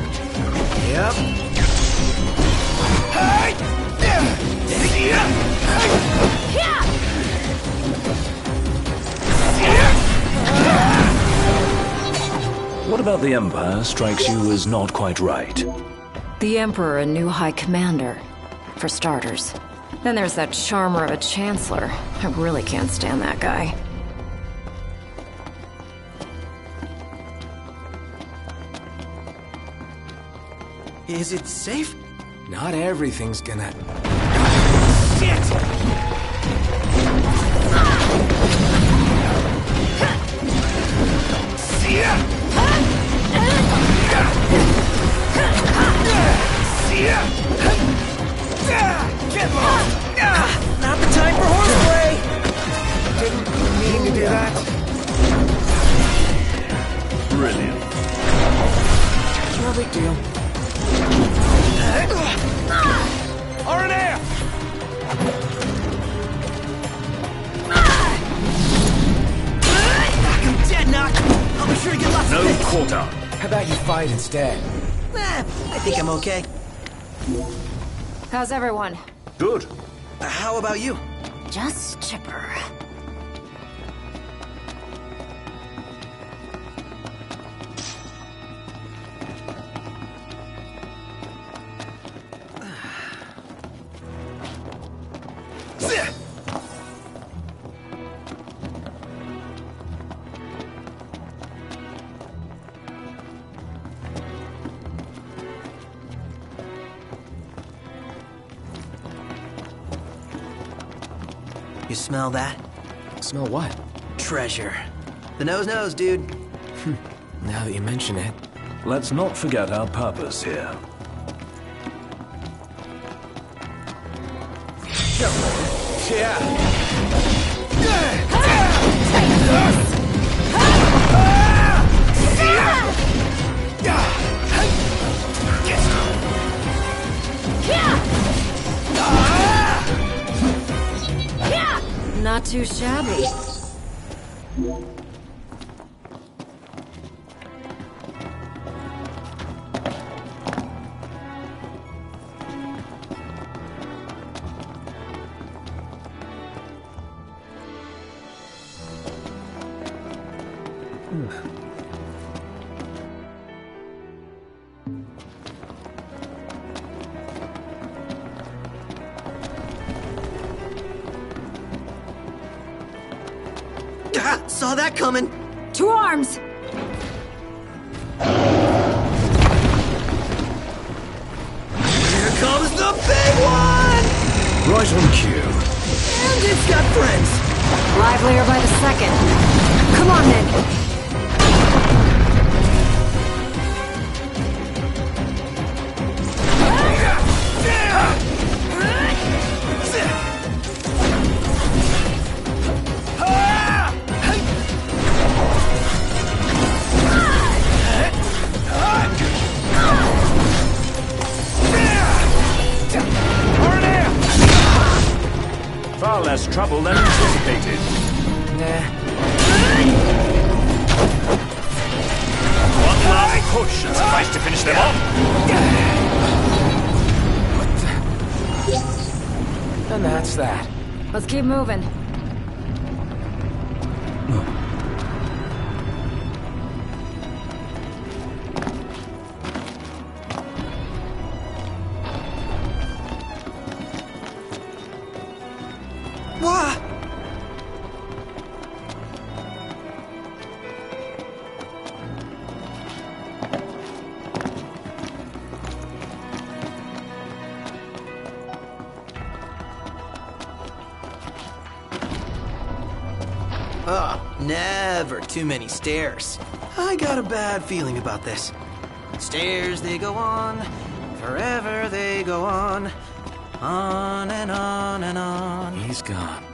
Yep. What about the Empire strikes you as not quite right? The Emperor and new High Commander, for starters. Then there's that charmer of a Chancellor. I really can't stand that guy. Is it safe? Not everything's gonna... Shit! Get lost! Not the time for horseplay! Didn't mean to do that. Brilliant. No big deal. R&F! Knock him dead, Knock! I'll be sure to get lots of No hits. quarter. How about you fight instead? I think I'm okay. How's everyone? Good. How about you? Just chipper. You smell that? Smell what? Treasure. The nose knows, dude. Now that you mention it. Let's not forget our purpose here. Not too shabby. Saw that coming. To arms! Here comes the big one! Right on cue. And it's got friends. Livelier by the second. Come on, then. Far less trouble than anticipated. Nah. One last push and suffice to finish them off. And that's that. Let's keep moving. Never too many stairs. I got a bad feeling about this. Stairs, they go on, forever they go on and on and on. He's gone.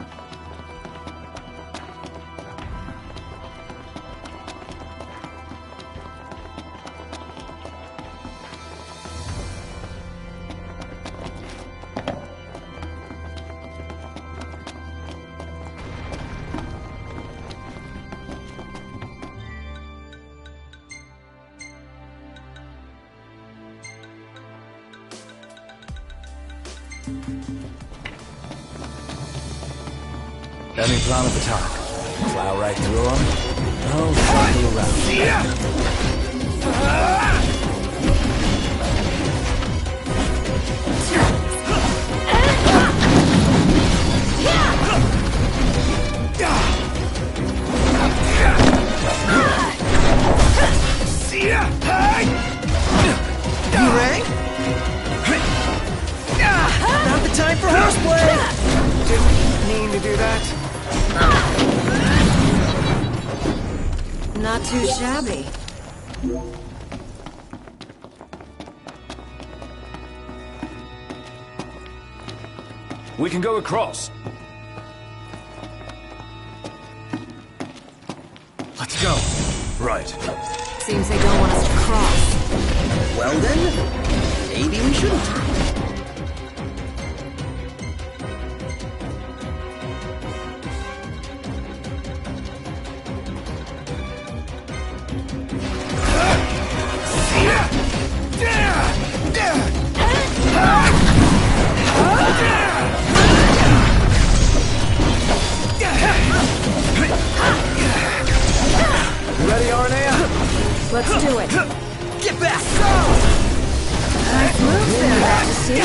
Any plan of attack? Plow right through them? No, circle around. You rang? Not the time for horseplay! Didn't mean to do that. Not too shabby. We can go across. Let's go. Right. Seems they don't want us to cross. Well then, maybe we shouldn't. Ready, Arnea? Let's do it. Get back! Nice move there, Majesty.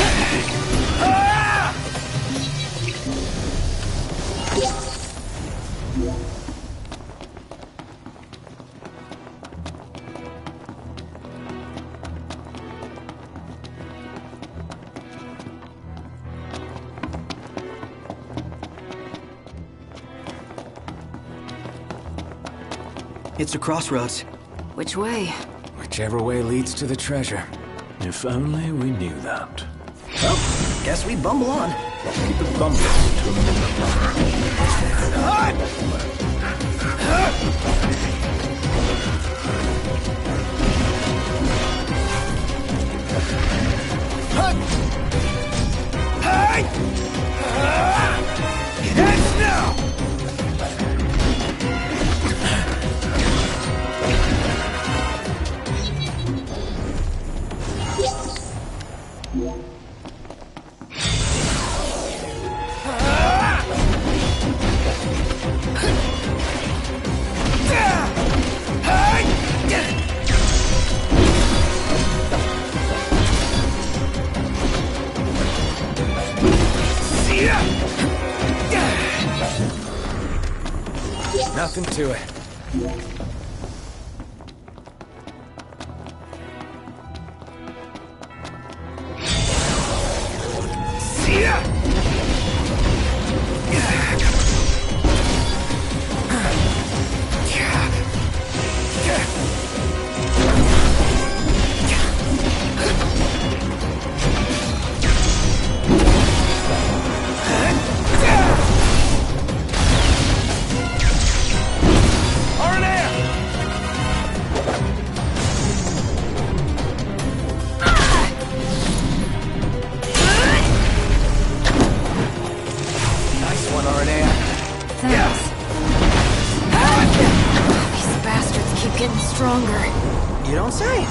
It's a crossroads. Which way? Whichever way leads to the treasure. If only we knew that. Well, guess we bumble on. Keep it bumbling to a Heads now! Nothing to it. Arnea! getting stronger. You don't say.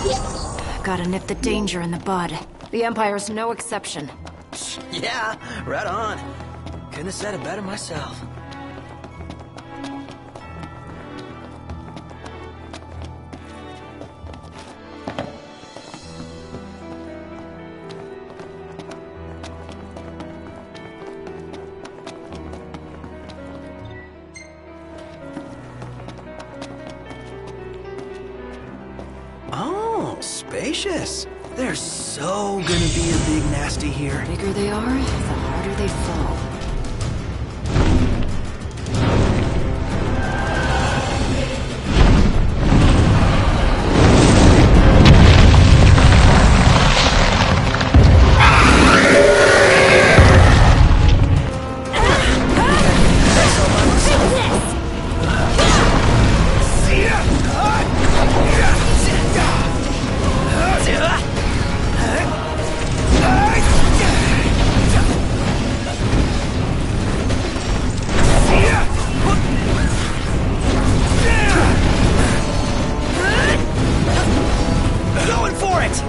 Gotta nip the danger in the bud. The Empire's no exception. Yeah, right on. Couldn't have said it better myself. Oh, spacious. They're so gonna be a big nasty here. The bigger they are, the harder they fall. Going for it!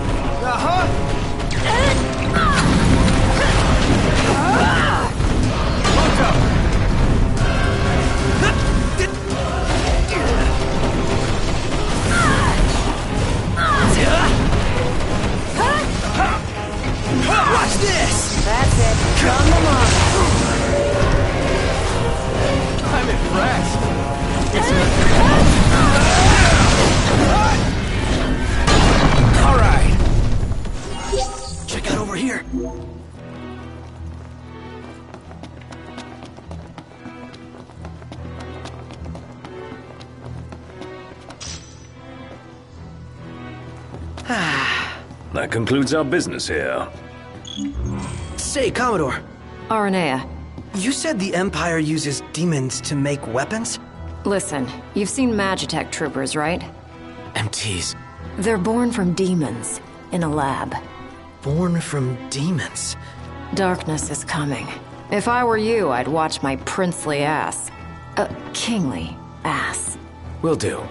Watch this! That's it. Come along. I'm impressed. All right. Check out over here. That concludes our business here. Say, Commodore, Aranea, you said the Empire uses demons to make weapons? listen. You've seen Magitech troopers, right? MTs. They're born from demons in a lab. Born from demons. Darkness is coming. If I were you, I'd watch my princely ass. Kingly ass. Will do.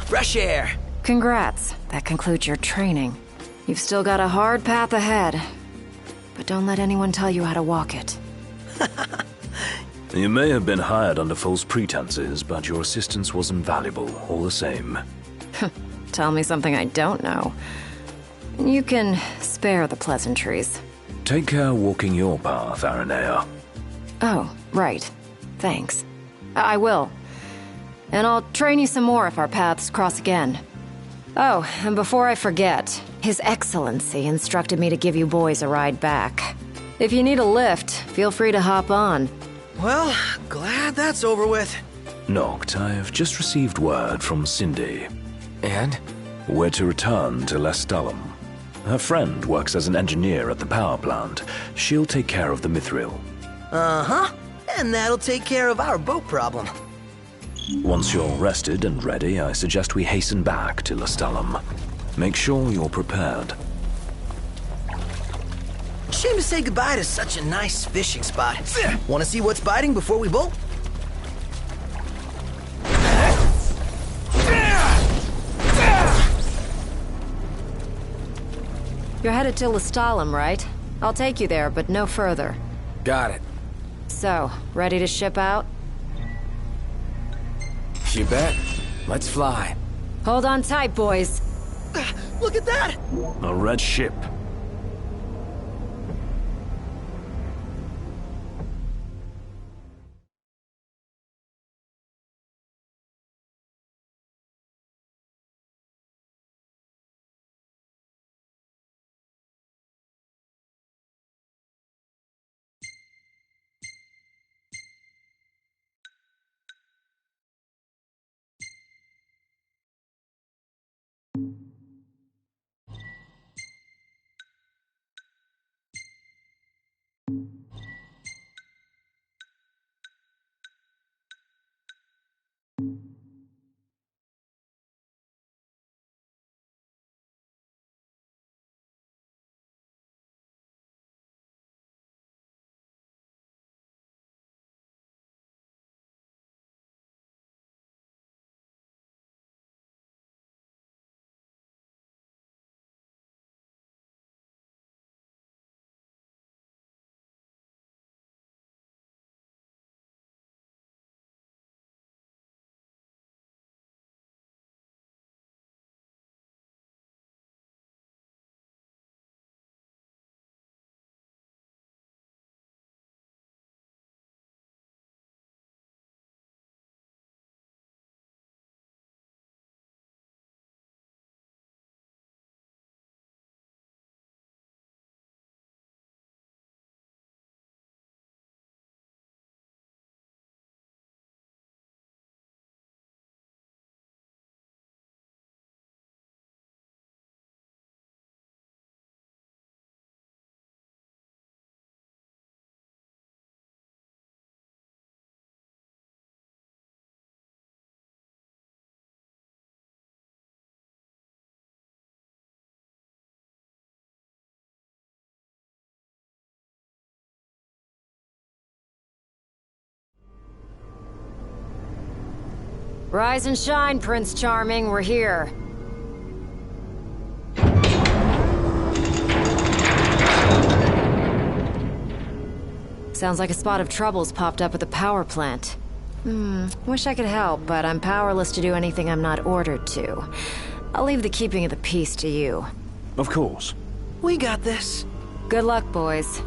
Fresh air. Congrats. That concludes your training. You've still got a hard path ahead. But don't let anyone tell you how to walk it. You may have been hired under false pretenses, but your assistance was invaluable, all the same. Tell me something I don't know. You can spare the pleasantries. Take care walking your path, Aranea. Oh, right. Thanks. I will. And I'll train you some more if our paths cross again. Oh, and before I forget, His Excellency instructed me to give you boys a ride back. If you need a lift, feel free to hop on. Well, glad that's over with. Noct, I've just received word from Cindy. And? We're to return to Lestalem. Her friend works as an engineer at the power plant. She'll take care of the Mithril. Uh-huh. And that'll take care of our boat problem. Once you're rested and ready, I suggest we hasten back to Lestalem. Make sure you're prepared. Shame to say goodbye to such a nice fishing spot. Want to see what's biting before we bolt? You're headed to Lestalem, right? I'll take you there, but no further. Got it. So, ready to ship out? You bet. Let's fly. Hold on tight, boys. Look at that! A red ship. Rise and shine, Prince Charming. We're here. Sounds like a spot of trouble's popped up at the power plant. Wish I could help, but I'm powerless to do anything I'm not ordered to. I'll leave the keeping of the peace to you. Of course. We got this. Good luck, boys.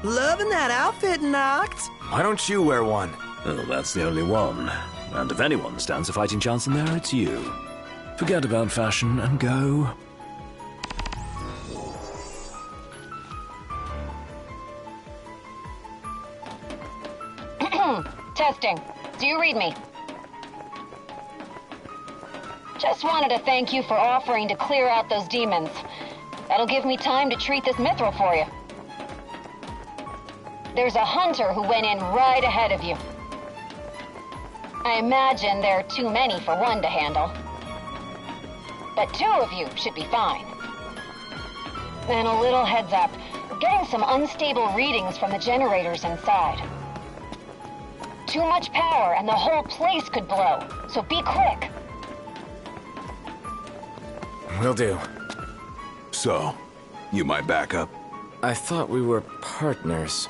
Loving that outfit, Noct. Why don't you wear one? Well, that's the only one. And if anyone stands a fighting chance in there, it's you. Forget about fashion and go. Testing. Do you read me? Just wanted to thank you for offering to clear out those demons. That'll give me time to treat this mithril for you. There's a hunter who went in right ahead of you. I imagine there are too many for one to handle. But 2 of you should be fine. And a little heads up, we're getting some unstable readings from the generators inside. Too much power and the whole place could blow, so be quick. Will do. So, you my backup? I thought we were partners.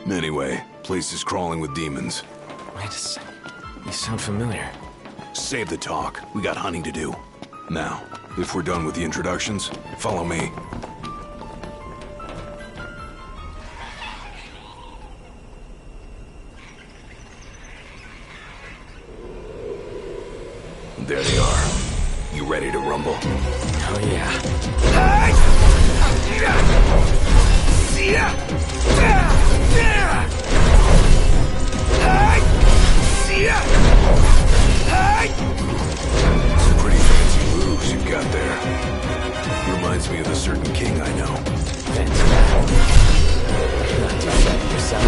Anyway, place is crawling with demons. Wait a sec. You sound familiar. Save the talk. We got hunting to do. Now, if we're done with the introductions, follow me. There they are. You ready to rumble? Oh yeah. Some pretty fancy moves you've got there. Reminds me of a certain king I know. Fancy that. Not too shabby yourself.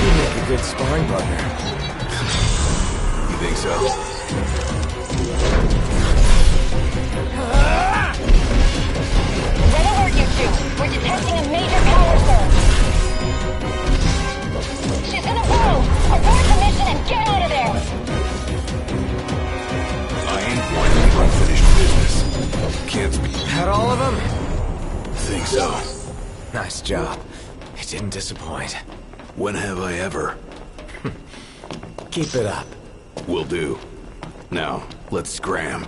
You make a good sparring partner. You think so? Red alert, you two. We're detecting a major power surge. She's gonna blow. Abort the mission and get out of there. I ain't whining for unfinished business. Can't speak. Had all of them? Think so. Nice job. It didn't disappoint. When have I ever? Keep it up. Will do. Now, let's scram.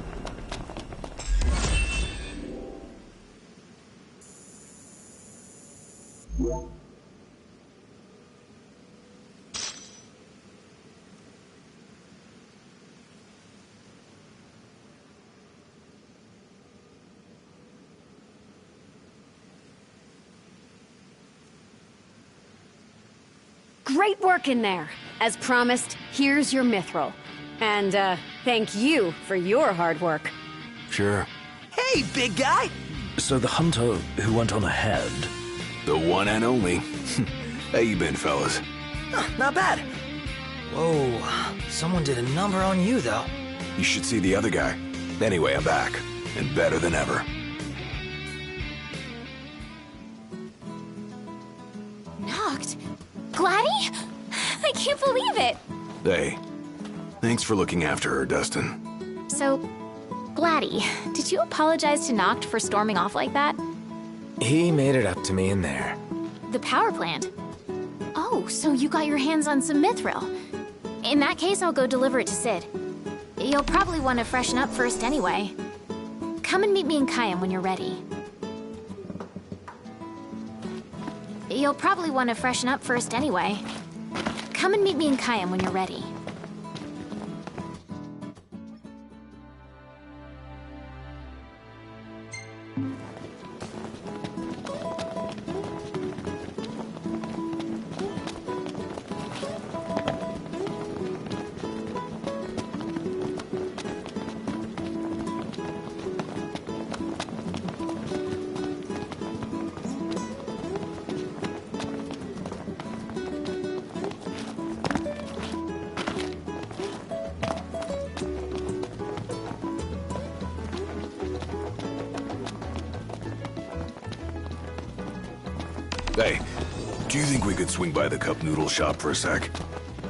Great work in there. As promised, here's your mithril. And, thank you for your hard work. Sure. Hey, big guy! So the hunter who went on ahead... The one and only. How you been, fellas? Oh, not bad. Whoa, someone did a number on you, though. You should see the other guy. Anyway, I'm back. And better than ever. Knocked? Gladdy? I can't believe it! Hey, thanks for looking after her, Dustin. So, Gladdy, did you apologize to Noct for storming off like that? He made it up to me in there. The power plant? Oh, so you got your hands on some mithril. In that case, I'll go deliver it to Sid. You'll probably want to freshen up first anyway. Come and meet me in Kayam when you're ready. You'll probably want to freshen up first anyway. Come and meet me in Kayam when you're ready. Hey, do you think we could swing by the cup noodle shop for a sec?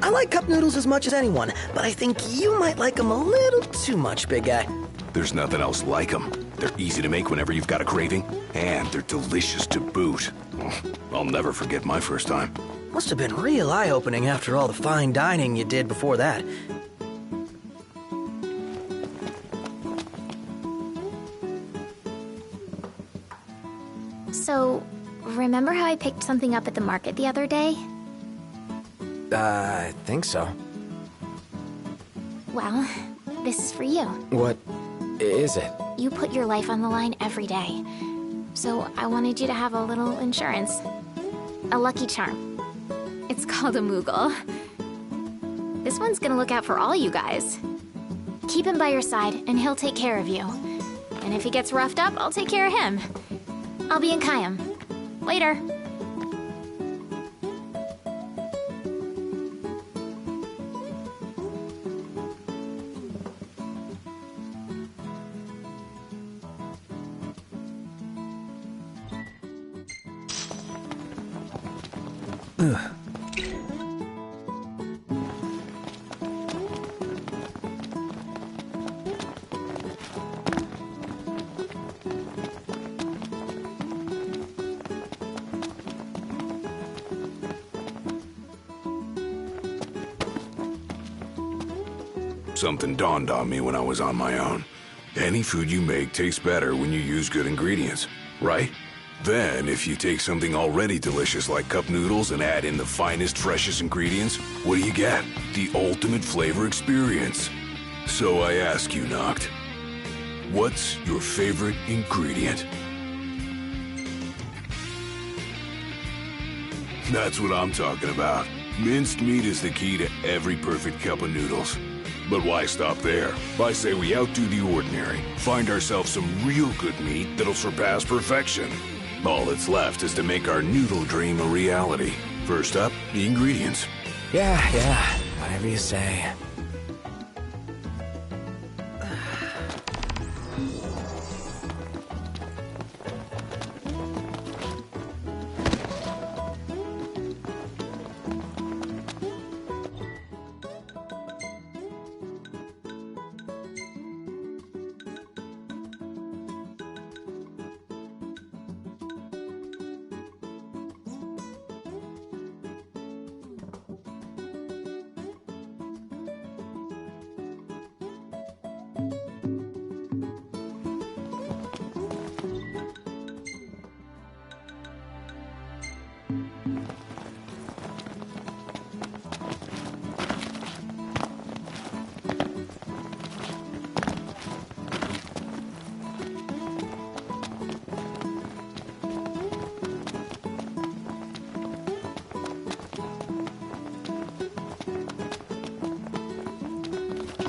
I like cup noodles as much as anyone, but I think you might like them a little too much, big guy. There's nothing else like them. They're easy to make whenever you've got a craving, and they're delicious to boot. I'll never forget my first time. Must have been real eye-opening after all the fine dining you did before that. So, remember how I picked something up at the market the other day? I think so. Well, this is for you. What is it? You put your life on the line every day. So I wanted you to have a little insurance. A lucky charm. It's called a Moogle. This one's gonna look out for all you guys. Keep him by your side, and he'll take care of you. And if he gets roughed up, I'll take care of him. I'll be in Kayam. Later. Something dawned on me when I was on my own. Any food you make tastes better when you use good ingredients, right? Then, if you take something already delicious like cup noodles and add in the finest, freshest ingredients, what do you get? The ultimate flavor experience. So I ask you, Noct, what's your favorite ingredient? That's what I'm talking about. Minced meat is the key to every perfect cup of noodles. But why stop there? I say we outdo the ordinary, find ourselves some real good meat that'll surpass perfection. All that's left is to make our noodle dream a reality. First up, the ingredients. Yeah, whatever you say.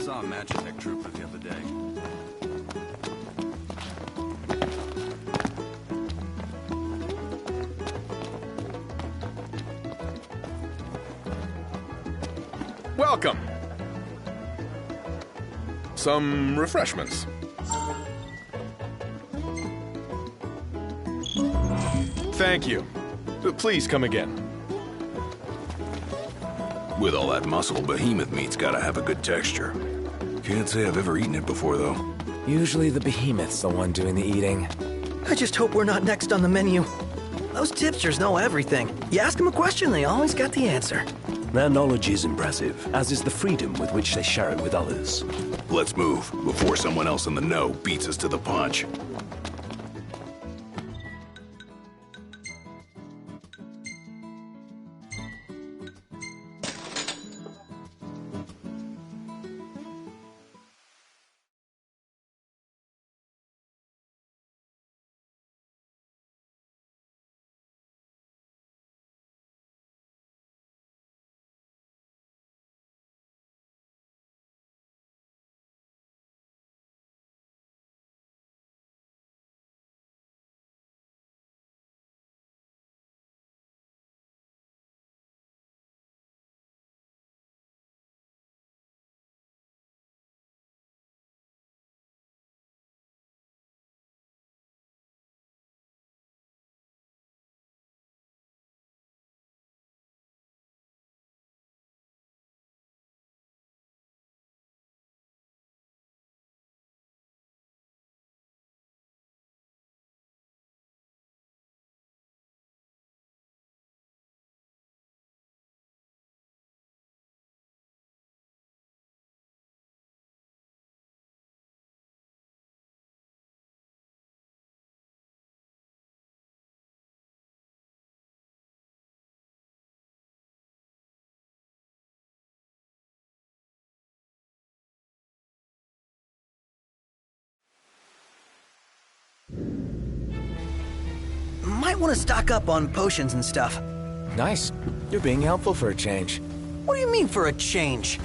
Saw a Magitech trooper the other day. Welcome. Some refreshments. Thank you. Please come again. With all that muscle, behemoth meat's gotta have a good texture. Can't say I've ever eaten it before, though. Usually the behemoth's the one doing the eating. I just hope we're not next on the menu. Those tipsters know everything. You ask them a question, they always got the answer. Their knowledge is impressive, as is the freedom with which they share it with others. Let's move, before someone else in the know beats us to the punch. might want to stock up on potions and stuff. Nice. You're being helpful for a change. What do you mean for a change?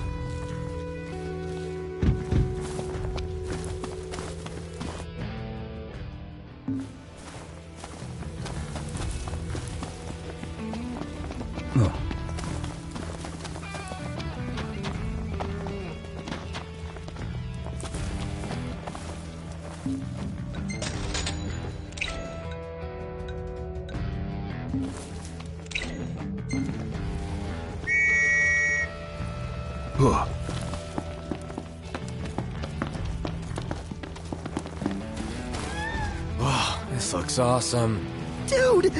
Oh, this looks awesome. Dude!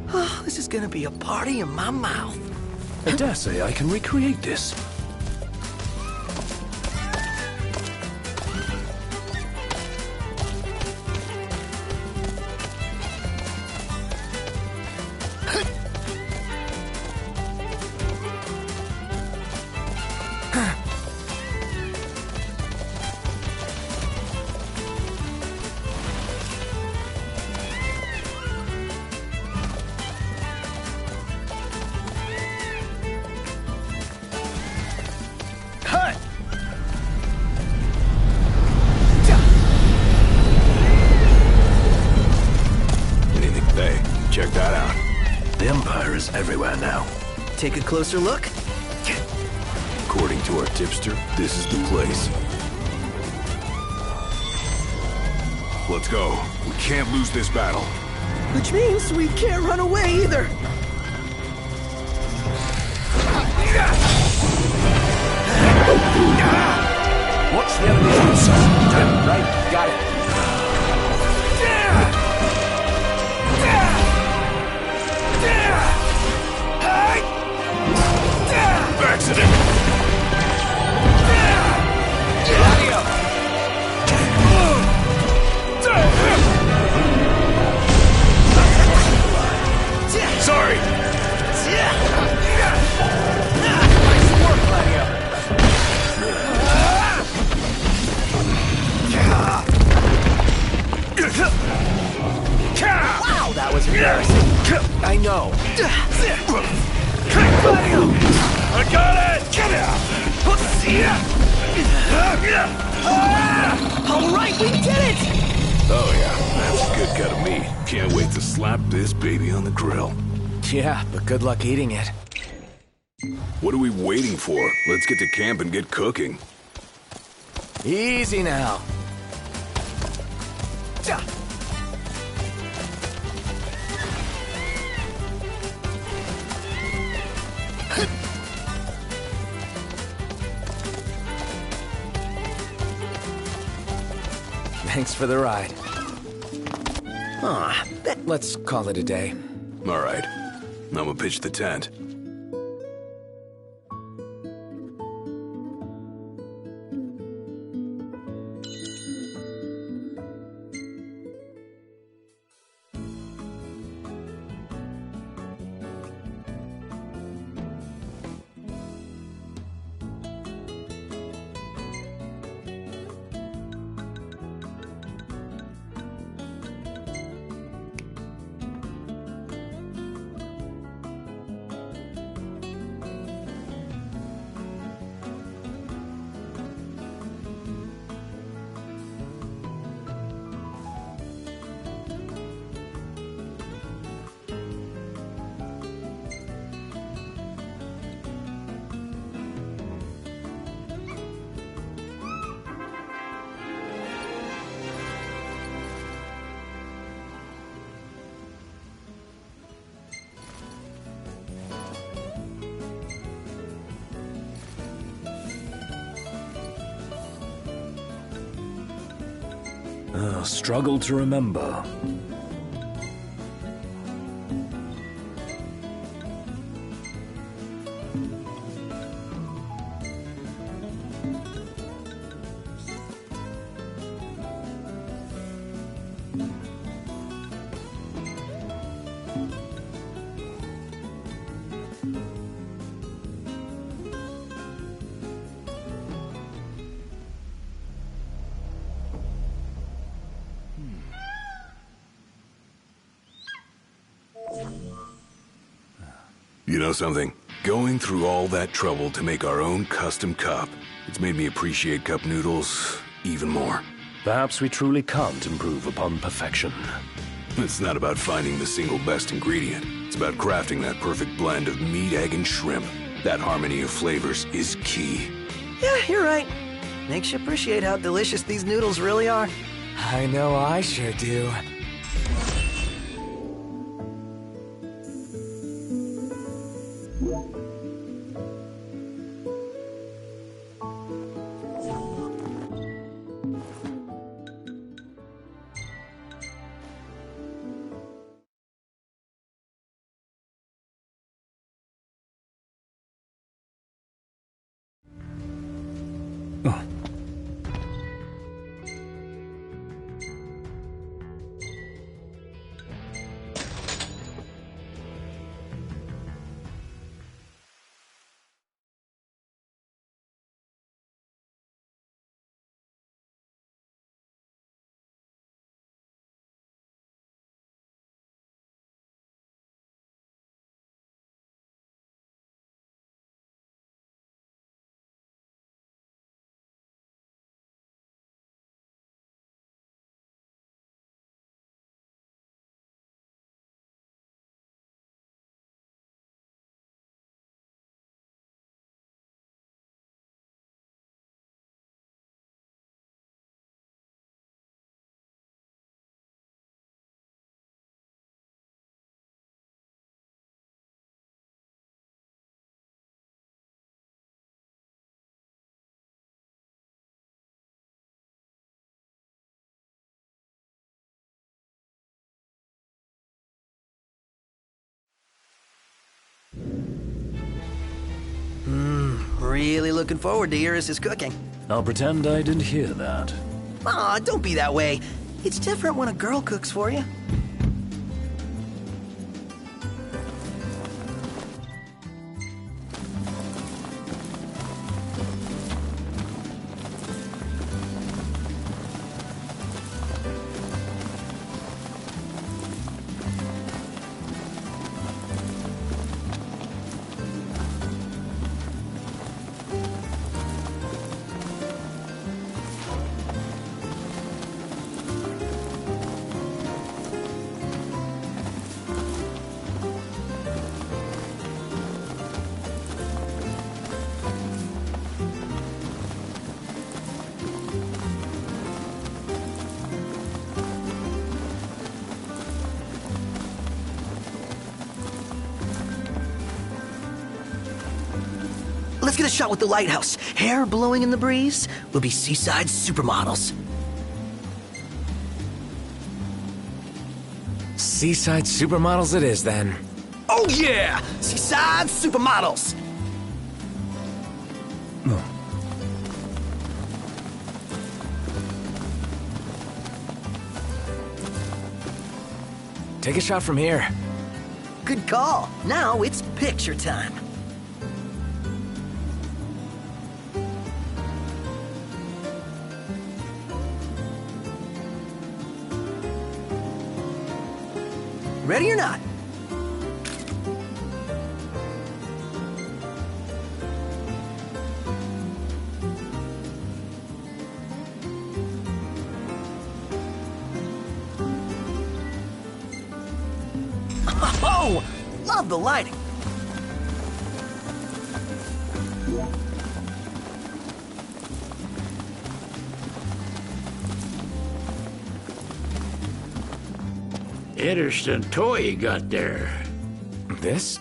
Oh, this is gonna be a party in my mouth. I dare say I can recreate this. Check that out. The Empire is everywhere now. Take a closer look. According to our tipster, this is the place. Let's go. We can't lose this battle. Which means we can't run away either. Watch the enemy's turn right. Got it. Accident. Sorry. Nice work, Gladio. Wow, that was embarrassing. I know. I got it! Get out! All right, we did it! Oh yeah, that's a good cut of meat. Can't wait to slap this baby on the grill. Yeah, but good luck eating it. What are we waiting for? Let's get to camp and get cooking. Easy now. Thanks for the ride. Let's call it a day. All right. I'm gonna pitch the tent. Struggle to remember. You know something? Going through all that trouble to make our own custom cup, it's made me appreciate cup noodles even more. Perhaps we truly can't improve upon perfection. It's not about finding the single best ingredient. It's about crafting that perfect blend of meat, egg, and shrimp. That harmony of flavors is key. Yeah, you're right. Makes you appreciate how delicious these noodles really are. I know I sure do. Really looking forward to Iris' cooking. I'll pretend I didn't hear that. Aw, don't be that way. It's different when a girl cooks for you. Let's get a shot with the lighthouse. Hair blowing in the breeze. We'll be seaside supermodels. Seaside supermodels it is, then. Oh yeah! Seaside supermodels! Take a shot from here. Good call. Now it's picture time. Ready or not? Oh, love the lighting. Interesting toy you got there. This?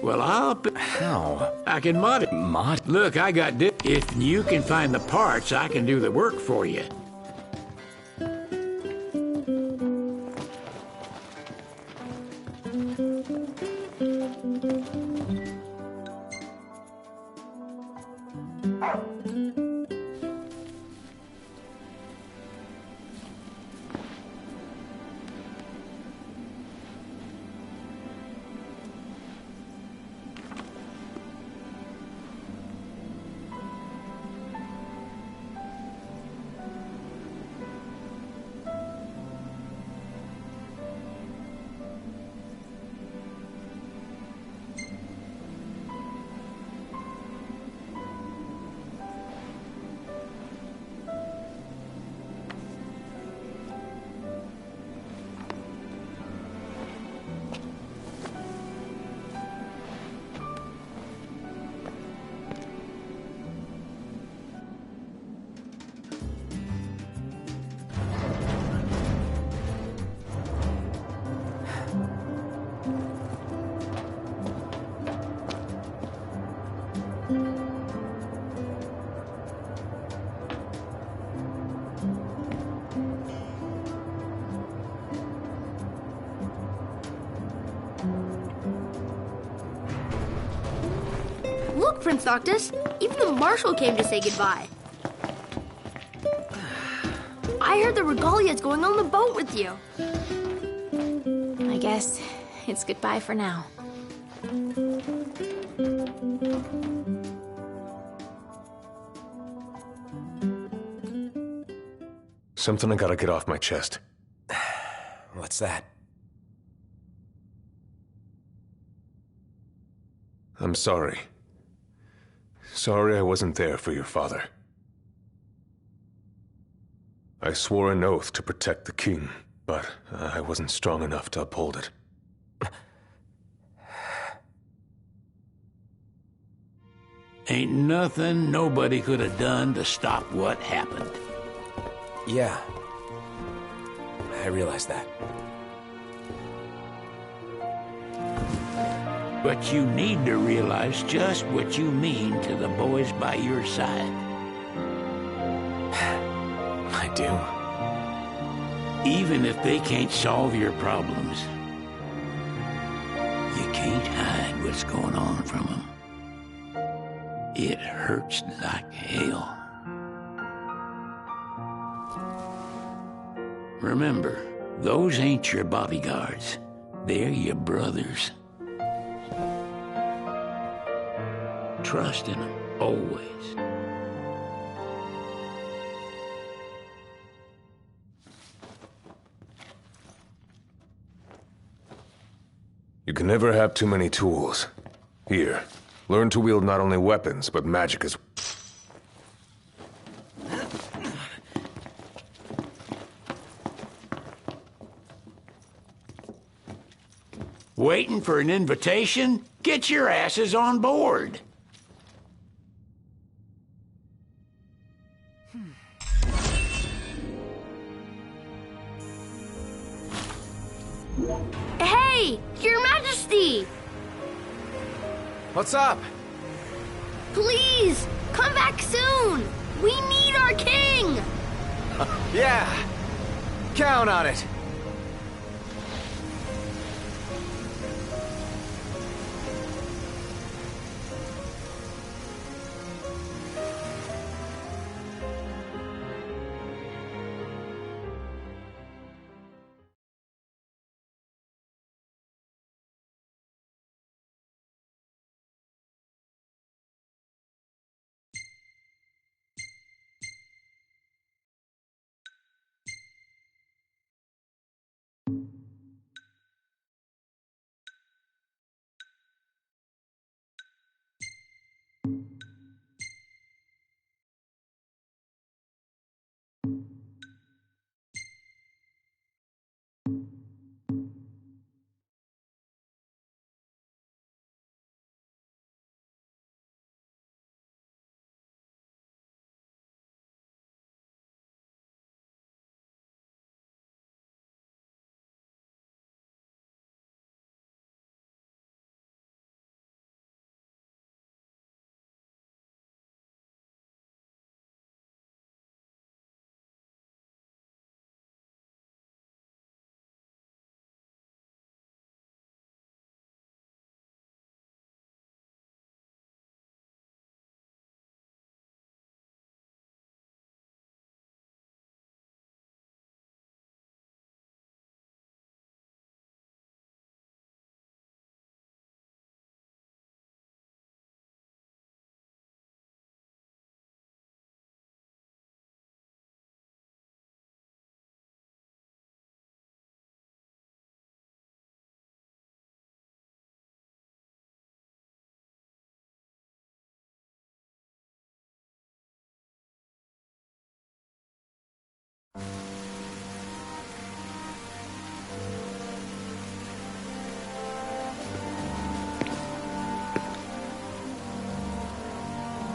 Well, How? I can mod it. Mod? Look, I got this. If you can find the parts, I can do the work for you. Prince Noctis. Even the Marshal came to say goodbye. I heard the Regalia's going on the boat with you. I guess it's goodbye for now. Something I gotta get off my chest. What's that? I'm sorry. Sorry I wasn't there for your father. I swore an oath to protect the king, but I wasn't strong enough to uphold it. Ain't nothing nobody could have done to stop what happened. Yeah. I realize that. But you need to realize just what you mean to the boys by your side. I do. Even if they can't solve your problems, you can't hide what's going on from them. It hurts like hell. Remember, those ain't your bodyguards. They're your brothers. Trust in them, always. You can never have too many tools. Here, learn to wield not only weapons, but magic as well. Waiting for an invitation? Get your asses on board. Hey, Your Majesty! What's up? Please, come back soon! We need our king! Yeah! Count on it!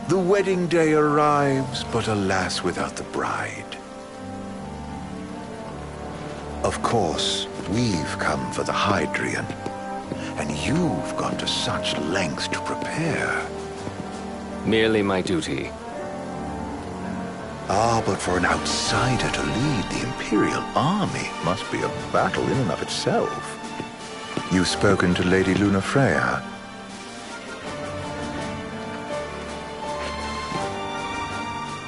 The wedding day arrives, but alas, without the bride. Of course, we've come for the Hydrian, and you've gone to such lengths to prepare. Merely my duty. Ah, but for an outsider to lead the Imperial army must be a battle in and of itself. You've spoken to Lady Lunafreya.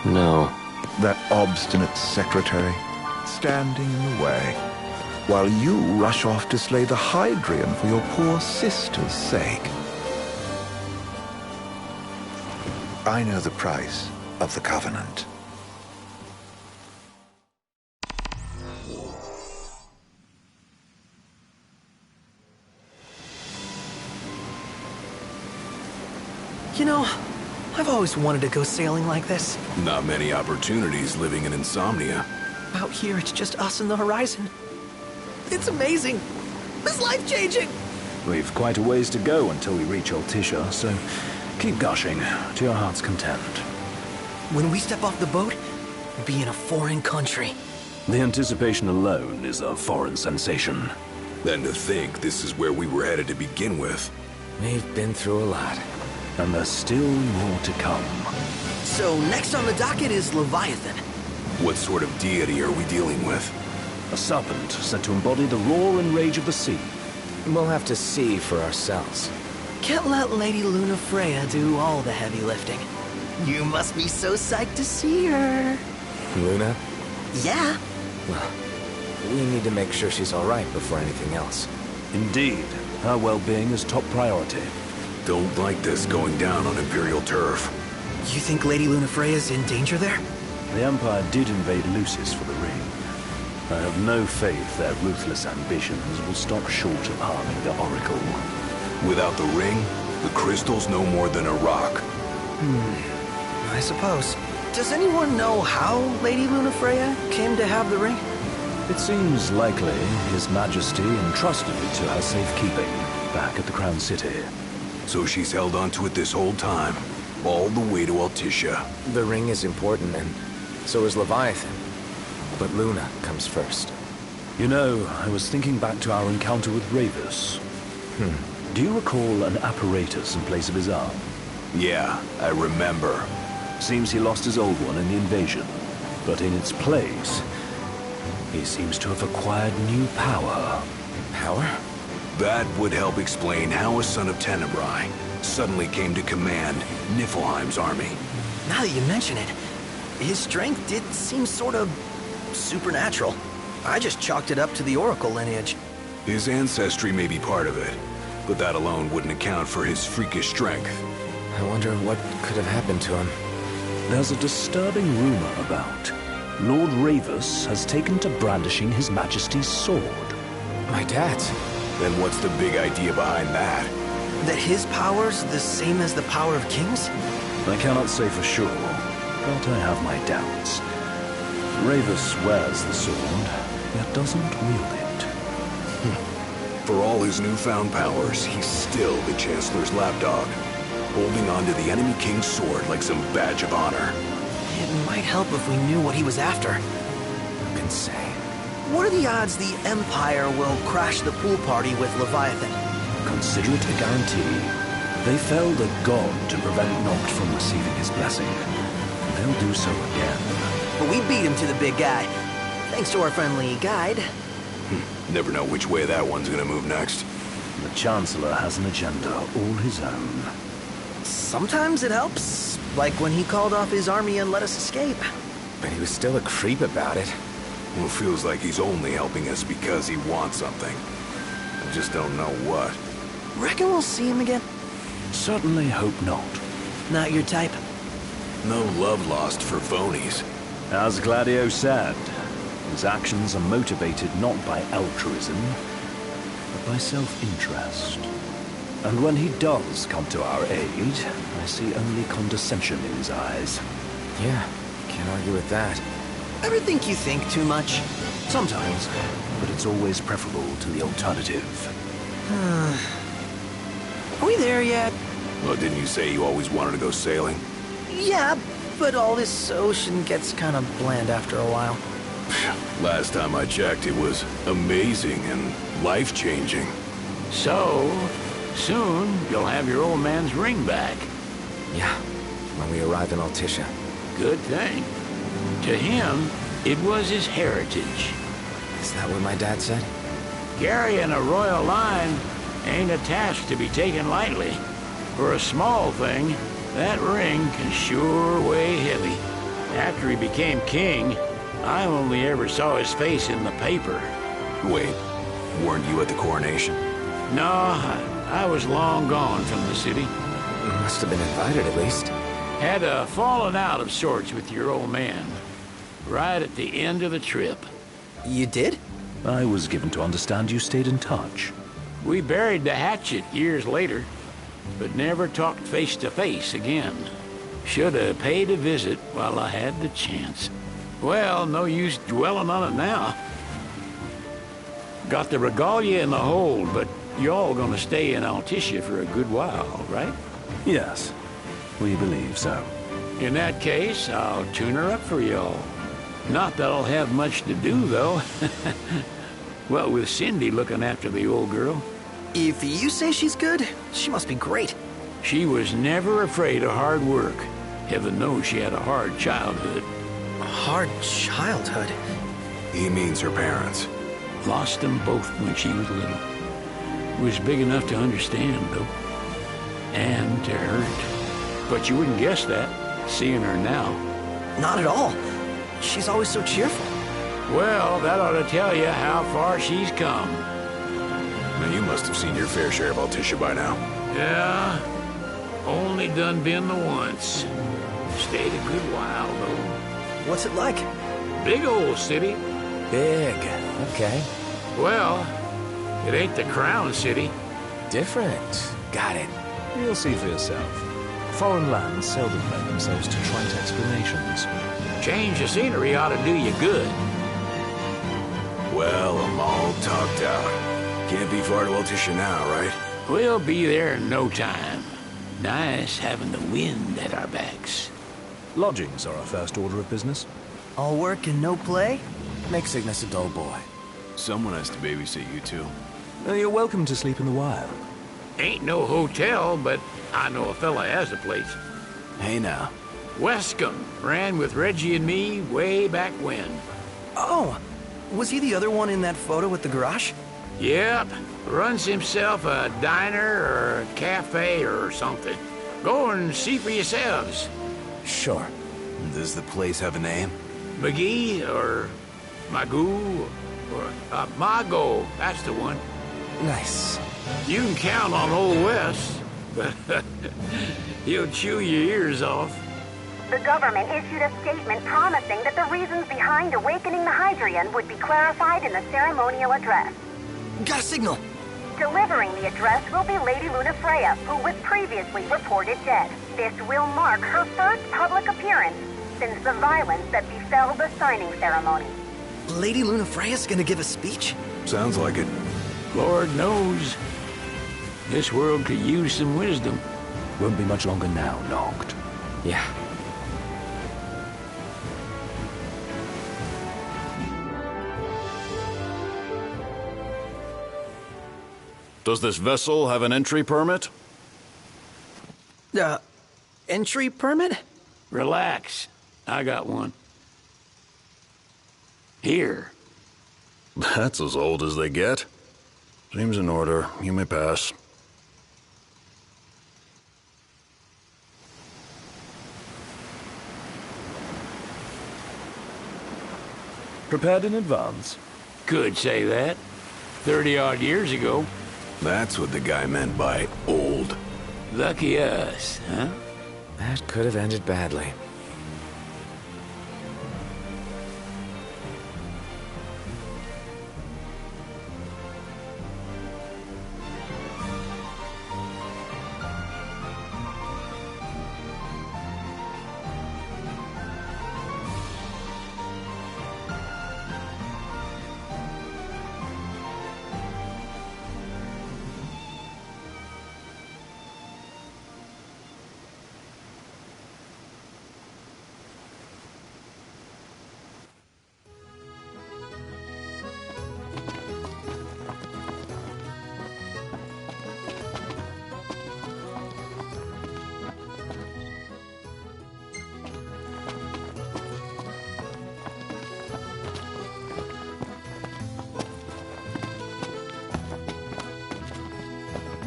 No. That obstinate secretary, standing in the way, while you rush off to slay the Hydrian for your poor sister's sake. I know the price of the Covenant. You know, I've always wanted to go sailing like this. Not many opportunities living in Insomnia. Out here, it's just us and the horizon. It's amazing. It's life-changing. We've quite a ways to go until we reach Altissia, so keep gushing to your heart's content. When we step off the boat, we'll be in a foreign country. The anticipation alone is a foreign sensation. Then to think this is where we were headed to begin with. We've been through a lot. And there's still more to come. So next on the docket is Leviathan. What sort of deity are we dealing with? A serpent said to embody the roar and rage of the sea. We'll have to see for ourselves. Can't let Lady Luna Freya do all the heavy lifting. You must be so psyched to see her. Luna? Yeah. Well, we need to make sure she's all right before anything else. Indeed. Her well-being is top priority. Don't like this going down on Imperial turf. You think Lady Luna Freya's in danger there? The Empire did invade Lucis for the ring. I have no faith their ruthless ambitions will stop short of harming the Oracle. Without the ring, the crystal's no more than a rock. I suppose. Does anyone know how Lady Luna Freya came to have the ring? It seems likely His Majesty entrusted it to her safekeeping back at the Crown City. So she's held onto it this whole time, all the way to Altissia. The ring is important, and so is Leviathan. But Luna comes first. You know, I was thinking back to our encounter with Ravus. Do you recall an apparatus in place of his arm? Yeah, I remember. Seems he lost his old one in the invasion. But in its place, he seems to have acquired new power. Power? That would help explain how a son of Tenebrae suddenly came to command Niflheim's army. Now that you mention it, his strength did seem sort of supernatural. I just chalked it up to the Oracle lineage. His ancestry may be part of it, but that alone wouldn't account for his freakish strength. I wonder what could have happened to him. There's a disturbing rumor about Lord Ravus has taken to brandishing His Majesty's sword. My dad's? Then what's the big idea behind that? That his power's the same as the power of kings? I cannot say for sure, but I have my doubts. Ravus wears the sword, yet doesn't wield it. For all his newfound powers, he's still the Chancellor's lapdog, holding on to the enemy king's sword like some badge of honor. It might help if we knew what he was after. Who can say? What are the odds the Empire will crash the pool party with Leviathan? Consider it a guarantee. They felled a god to prevent Noct from receiving his blessing. They'll do so again. But we beat him to the big guy, thanks to our friendly guide. Never know which way that one's gonna move next. The Chancellor has an agenda all his own. Sometimes it helps, like when he called off his army and let us escape. But he was still a creep about it. Well, feels like he's only helping us because he wants something. I just don't know what. Reckon we'll see him again? Certainly hope not. Not your type? No love lost for phonies. As Gladio said, his actions are motivated not by altruism, but by self-interest. And when he does come to our aid, I see only condescension in his eyes. Yeah, can't argue with that. Ever think you think too much? Sometimes, but it's always preferable to the alternative. Are we there yet? Well, didn't you say you always wanted to go sailing? Yeah, but all this ocean gets kind of bland after a while. Last time I checked, it was amazing and life-changing. So, soon you'll have your old man's ring back. Yeah, when we arrive in Altissia. Good thing. To him, it was his heritage. Is that what my dad said? Carrying a royal line ain't a task to be taken lightly. For a small thing, that ring can sure weigh heavy. After he became king, I only ever saw his face in the paper. Wait, weren't you at the coronation? No, I was long gone from the city. You must have been invited at least. Had a falling out of sorts with your old man. Right at the end of the trip. You did? I was given to understand you stayed in touch. We buried the hatchet years later, but never talked face to face again. Should have paid a visit while I had the chance. Well, no use dwelling on it now. Got the regalia in the hold, but y'all gonna stay in Altissia for a good while, right? Yes, we believe so. In that case, I'll tune her up for y'all. Not that I'll have much to do, though. Well, with Cindy looking after the old girl. If you say she's good, she must be great. She was never afraid of hard work. Heaven knows she had a hard childhood. A hard childhood? He means her parents. Lost them both when she was little. Was big enough to understand, though. And to hurt. But you wouldn't guess that, seeing her now. Not at all. She's always so cheerful. Well, that ought to tell you how far she's come. Now, you must have seen your fair share of Altissia by now. Yeah, only done been the once. Stayed a good while, though. What's it like? Big old city. Big, okay. Well, it ain't the Crown City. Different. Got it. You'll see for yourself. Foreign lands seldom lend themselves to trite explanations. Change of scenery ought to do you good. Well, I'm all talked out. Can't be far to Altissia now, right? We'll be there in no time. Nice having the wind at our backs. Lodgings are our first order of business. All work and no play? Makes Cygnus a dull boy. Someone has to babysit you two. You're welcome to sleep in the wild. Ain't no hotel, but I know a fella has a place. Hey now. Westcomb ran with Reggie and me way back when. Oh, was he the other one in that photo with the garage? Yep, runs himself a diner or a cafe or something. Go and see for yourselves. Sure. Does the place have a name? McGee or Magoo or Mago, that's the one. Nice. You can count on Old West, but he'll chew your ears off. The government issued a statement promising that the reasons behind awakening the Hydrian would be clarified in the ceremonial address. Got a signal. Delivering the address will be Lady Lunafreya, who was previously reported dead. This will mark her first public appearance since the violence that befell the signing ceremony. Lady Lunafreya's gonna give a speech? Sounds like it. Lord knows. This world could use some wisdom. Won't be much longer now, Noct. Yeah. Does this vessel have an entry permit? Entry permit? Relax. I got one. Here. That's as old as they get. Seems in order. You may pass. Prepared in advance? Could say that. 30-odd years ago. That's what the guy meant by old. Lucky us, huh? That could have ended badly.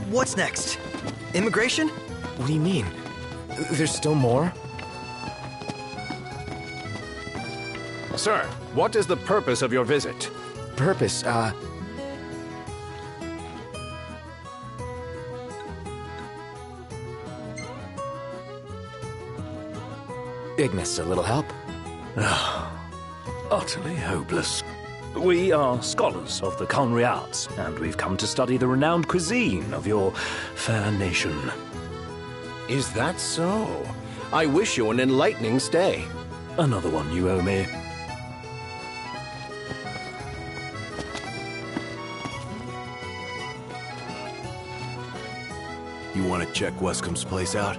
What's next? Immigration? What do you mean? There's still more? Sir, what is the purpose of your visit? Purpose, Ignis, a little help? Utterly hopeless. We are scholars of the culinary arts, and we've come to study the renowned cuisine of your fair nation. Is that so? I wish you an enlightening stay. Another one you owe me. You want to check Wescom's place out?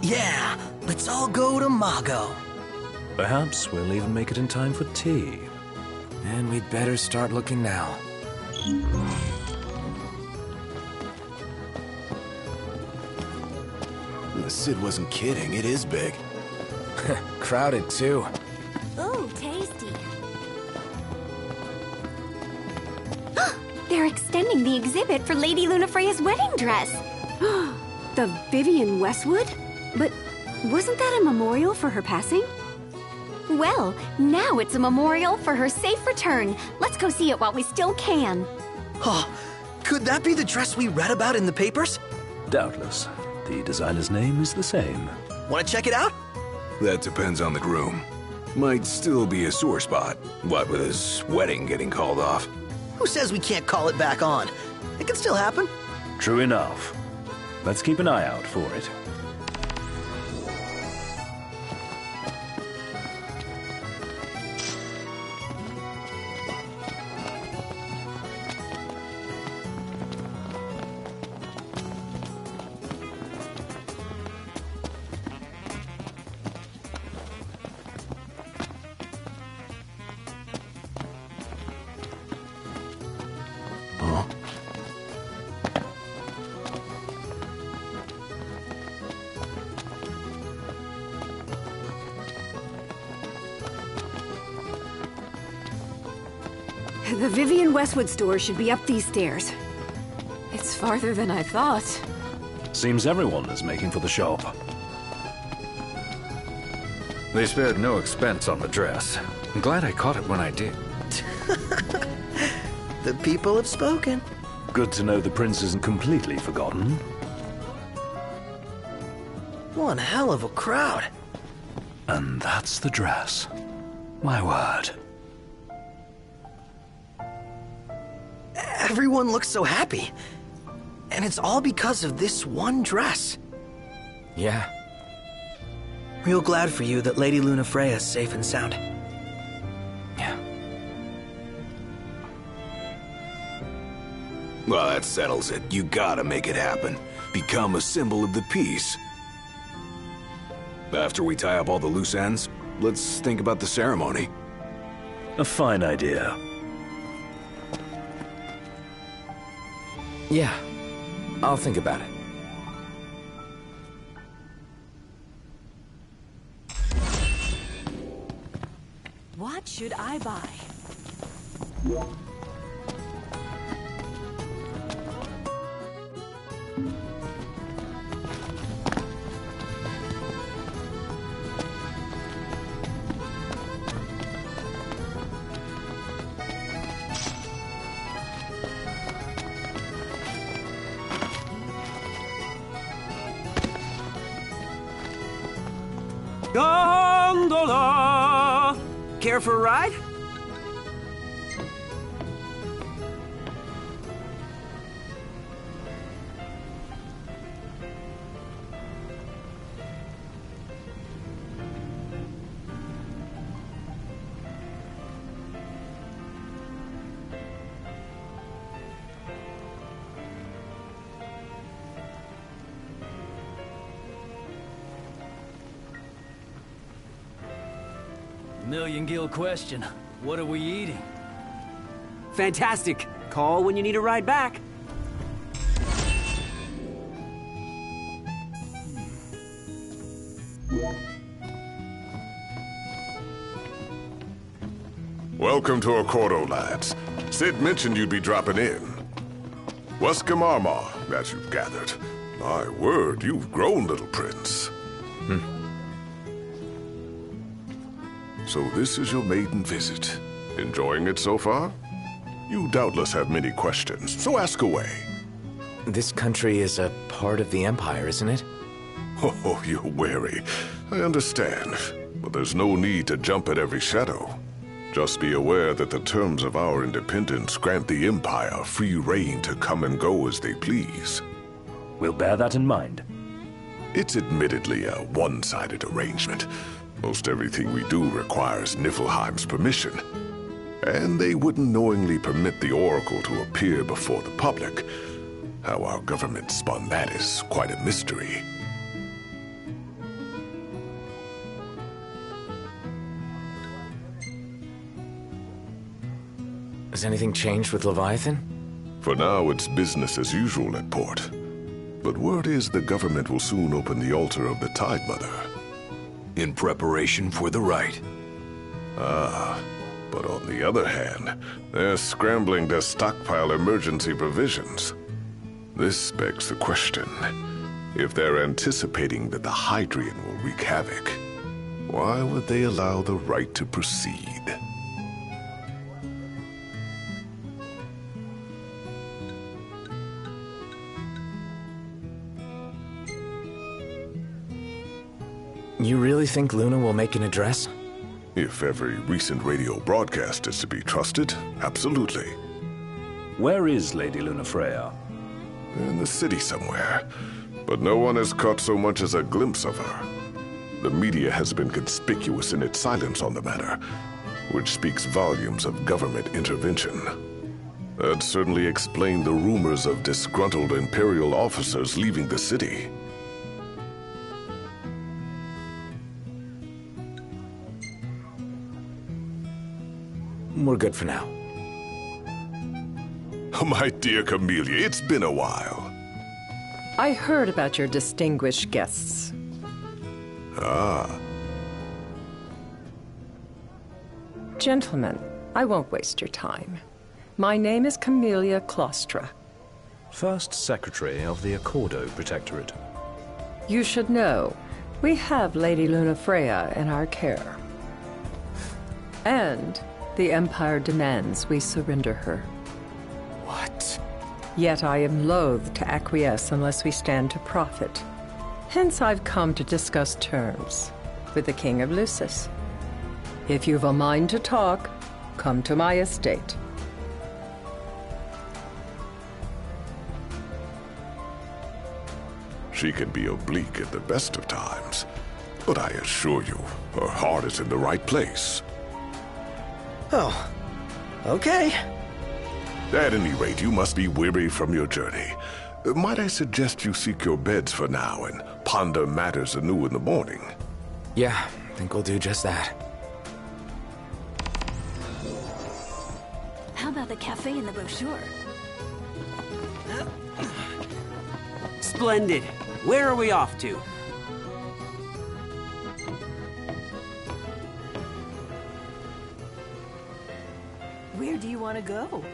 Yeah, let's all go to Mago. Perhaps we'll even make it in time for tea. And we'd better start looking now. The Sid wasn't kidding, it is big. Crowded, too. Ooh, tasty. They're extending the exhibit for Lady Lunafreya's wedding dress. The Vivian Westwood? But wasn't that a memorial for her passing? Well, now it's a memorial for her safe return. Let's go see it while we still can. Oh, could that be the dress we read about in the papers? Doubtless. The designer's name is the same. Want to check it out? That depends on the groom. Might still be a sore spot. What with his wedding getting called off? Who says we can't call it back on? It can still happen. True enough. Let's keep an eye out for it. The Vivian Westwood store should be up these stairs. It's farther than I thought. Seems everyone is making for the shop. They spared no expense on the dress. I'm glad I caught it when I did. The people have spoken. Good to know the prince isn't completely forgotten. One hell of a crowd. And that's the dress. My word. Everyone looks so happy. And it's all because of this one dress. Yeah. Real glad for you that Lady Lunafreya's safe and sound. Yeah. Well, that settles it. You gotta make it happen. Become a symbol of the peace. After we tie up all the loose ends, let's think about the ceremony. A fine idea. Yeah. I'll think about it. What should I buy? Gondola! Care for a ride? Million Gill question. What are we eating? Fantastic. Call when you need a ride back. Welcome to Accordo, lads. Sid mentioned you'd be dropping in. Wescom Armor, as you've gathered. My word, you've grown, little prince. So this is your maiden visit. Enjoying it so far? You doubtless have many questions, so ask away. This country is a part of the Empire, isn't it? Oh, you're wary. I understand. But there's no need to jump at every shadow. Just be aware that the terms of our independence grant the Empire free reign to come and go as they please. We'll bear that in mind. It's admittedly a one-sided arrangement. Most everything we do requires Niflheim's permission. And they wouldn't knowingly permit the Oracle to appear before the public. How our government spun that is quite a mystery. Has anything changed with Leviathan? For now, it's business as usual at port. But word is the government will soon open the altar of the Tide Mother. In preparation for the rite. Ah, but on the other hand, they're scrambling to stockpile emergency provisions. This begs the question, if they're anticipating that the Hydrian will wreak havoc, why would they allow the rite to proceed? You really think Luna will make an address? If every recent radio broadcast is to be trusted, absolutely. Where is Lady Lunafreya? In the city somewhere. But no one has caught so much as a glimpse of her. The media has been conspicuous in its silence on the matter, which speaks volumes of government intervention. That certainly explained the rumors of disgruntled Imperial officers leaving the city. We're good for now. My dear Camellia, it's been a while. I heard about your distinguished guests. Ah. Gentlemen, I won't waste your time. My name is Camellia Claustra. First Secretary of the Accordo Protectorate. You should know, we have Lady Lunafreya in our care. And the Empire demands we surrender her. What? Yet I am loath to acquiesce unless we stand to profit. Hence I've come to discuss terms with the King of Lucis. If you've a mind to talk, come to my estate. She can be oblique at the best of times, but I assure you, her heart is in the right place. Oh, okay. At any rate, you must be weary from your journey. Might I suggest you seek your beds for now and ponder matters anew in the morning? Yeah, I think we'll do just that. How about the cafe in the brochure? Splendid. Where are we off to? Where do you want to go?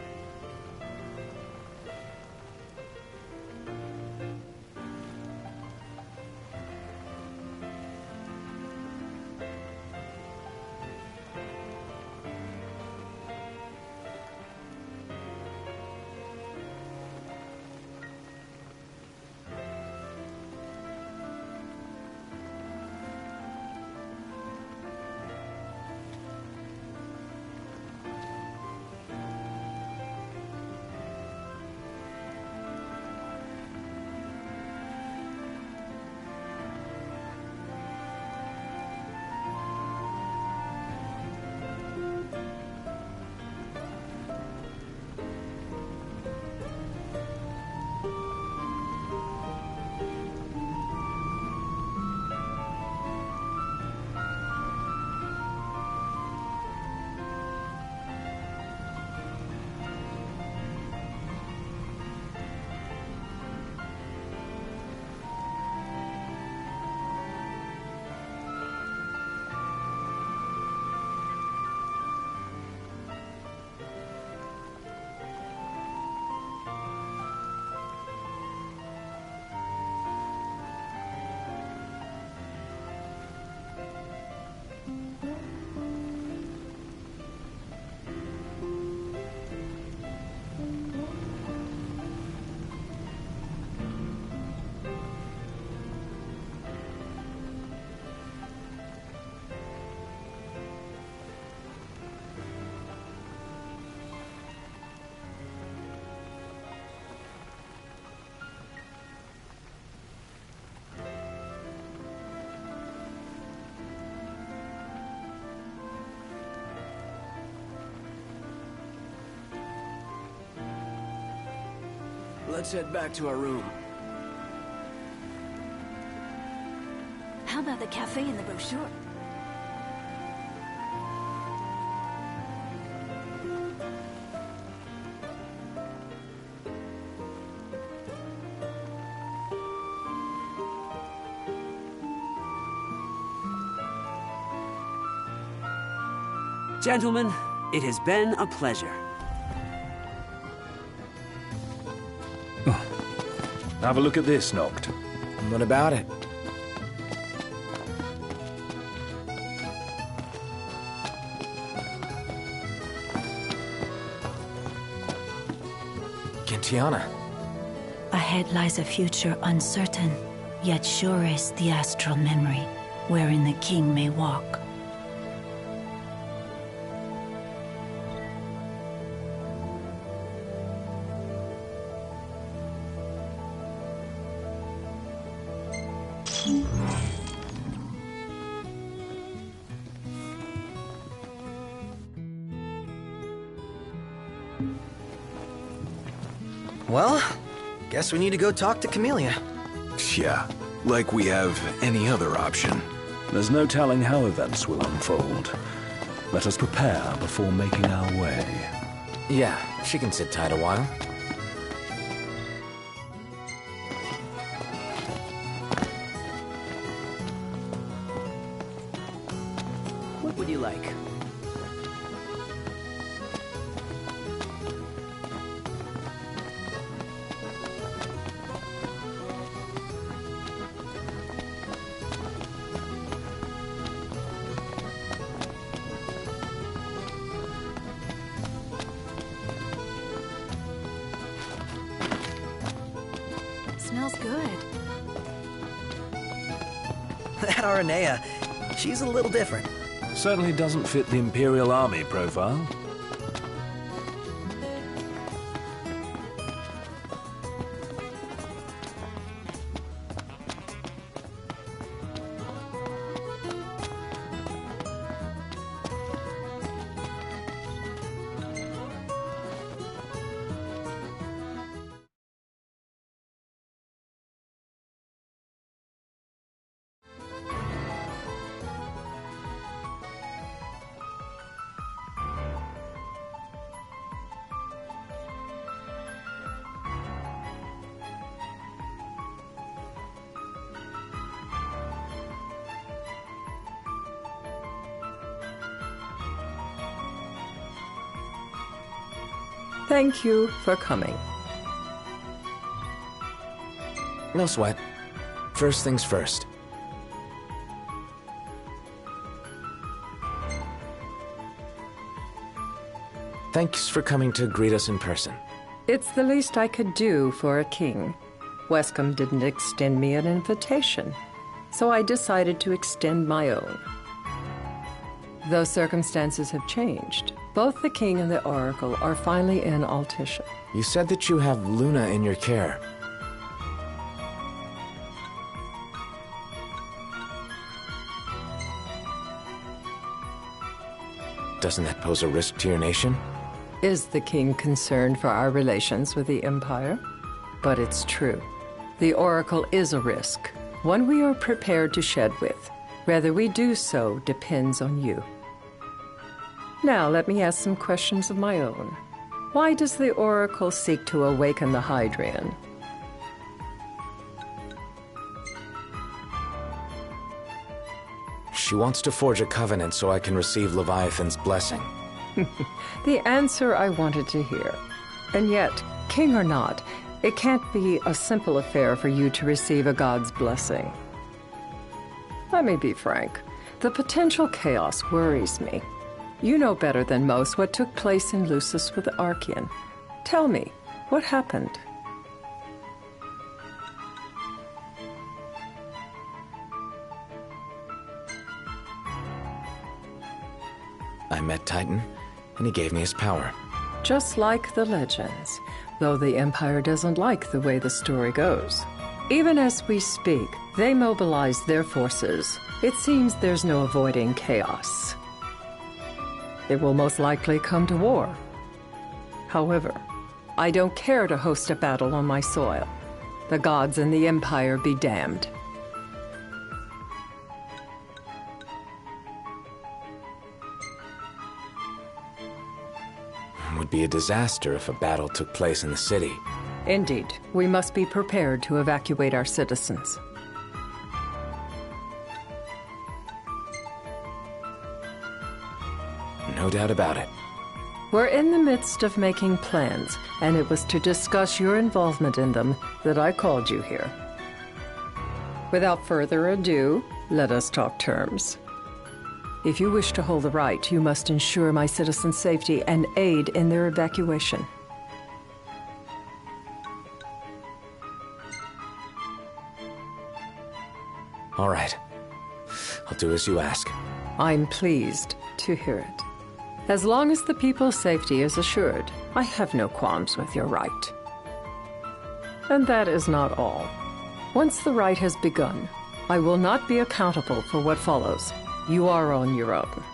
Let's head back to our room. How about the cafe in the brochure? Gentlemen, it has been a pleasure. Have a look at this, Noct. What about it? Gentiana. Ahead lies a future uncertain, yet sure is the astral memory, wherein the king may walk. Well, guess we need to go talk to Camellia. Yeah, like we have any other option. There's no telling how events will unfold. Let us prepare before making our way. Yeah, she can sit tight a while. What would you like? Smells good. That Aranea, she's a little different. Certainly doesn't fit the Imperial Army profile. Thank you for coming. No sweat. First things first. Thanks for coming to greet us in person. It's the least I could do for a king. Wescombe didn't extend me an invitation, so I decided to extend my own. Though circumstances have changed, both the king and the oracle are finally in Altissia. You said that you have Luna in your care. Doesn't that pose a risk to your nation? Is the king concerned for our relations with the Empire? But it's true. The oracle is a risk, one we are prepared to shed with. Whether we do so depends on you. Now, let me ask some questions of my own. Why does the Oracle seek to awaken the Hydrian? She wants to forge a covenant so I can receive Leviathan's blessing. The answer I wanted to hear. And yet, king or not, it can't be a simple affair for you to receive a god's blessing. Let me be frank. The potential chaos worries me. You know better than most what took place in Lucis with Archean. Tell me, what happened? I met Titan, and he gave me his power. Just like the legends, though the Empire doesn't like the way the story goes. Even as we speak, they mobilize their forces. It seems there's no avoiding chaos. It will most likely come to war. However, I don't care to host a battle on my soil. The gods and the Empire be damned. It would be a disaster if a battle took place in the city. Indeed, we must be prepared to evacuate our citizens. No doubt about it. We're in the midst of making plans, and it was to discuss your involvement in them that I called you here. Without further ado, let us talk terms. If you wish to hold the right, you must ensure my citizens' safety and aid in their evacuation. All right. I'll do as you ask. I'm pleased to hear it. As long as the people's safety is assured, I have no qualms with your right. And that is not all. Once the rite has begun, I will not be accountable for what follows. You are on your own.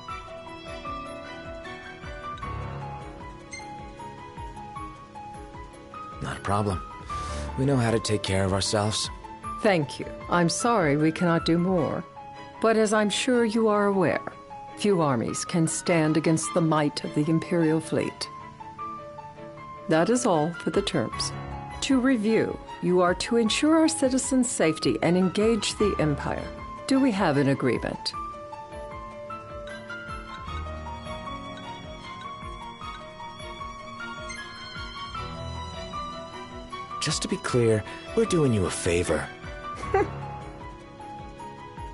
Not a problem. We know how to take care of ourselves. Thank you. I'm sorry we cannot do more. But as I'm sure you are aware, few armies can stand against the might of the Imperial fleet. That is all for the terms. To review, you are to ensure our citizens' safety and engage the Empire. Do we have an agreement? Just to be clear, we're doing you a favor.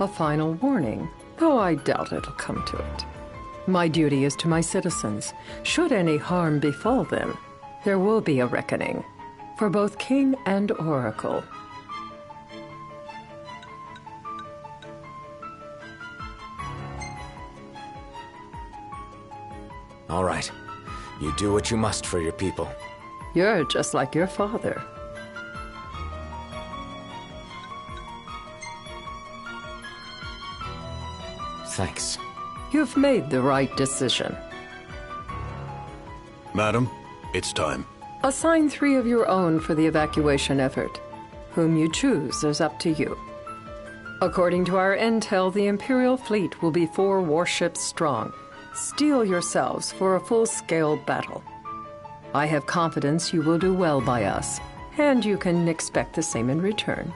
A final warning, though I doubt it'll come to it. My duty is to my citizens. Should any harm befall them, there will be a reckoning, for both King and Oracle. All right. You do what you must for your people. You're just like your father. Thanks. You've made the right decision. Madam, it's time. Assign 3 of your own for the evacuation effort. Whom you choose is up to you. According to our intel, the Imperial fleet will be 4 warships strong. Steel yourselves for a full-scale battle. I have confidence you will do well by us, and you can expect the same in return.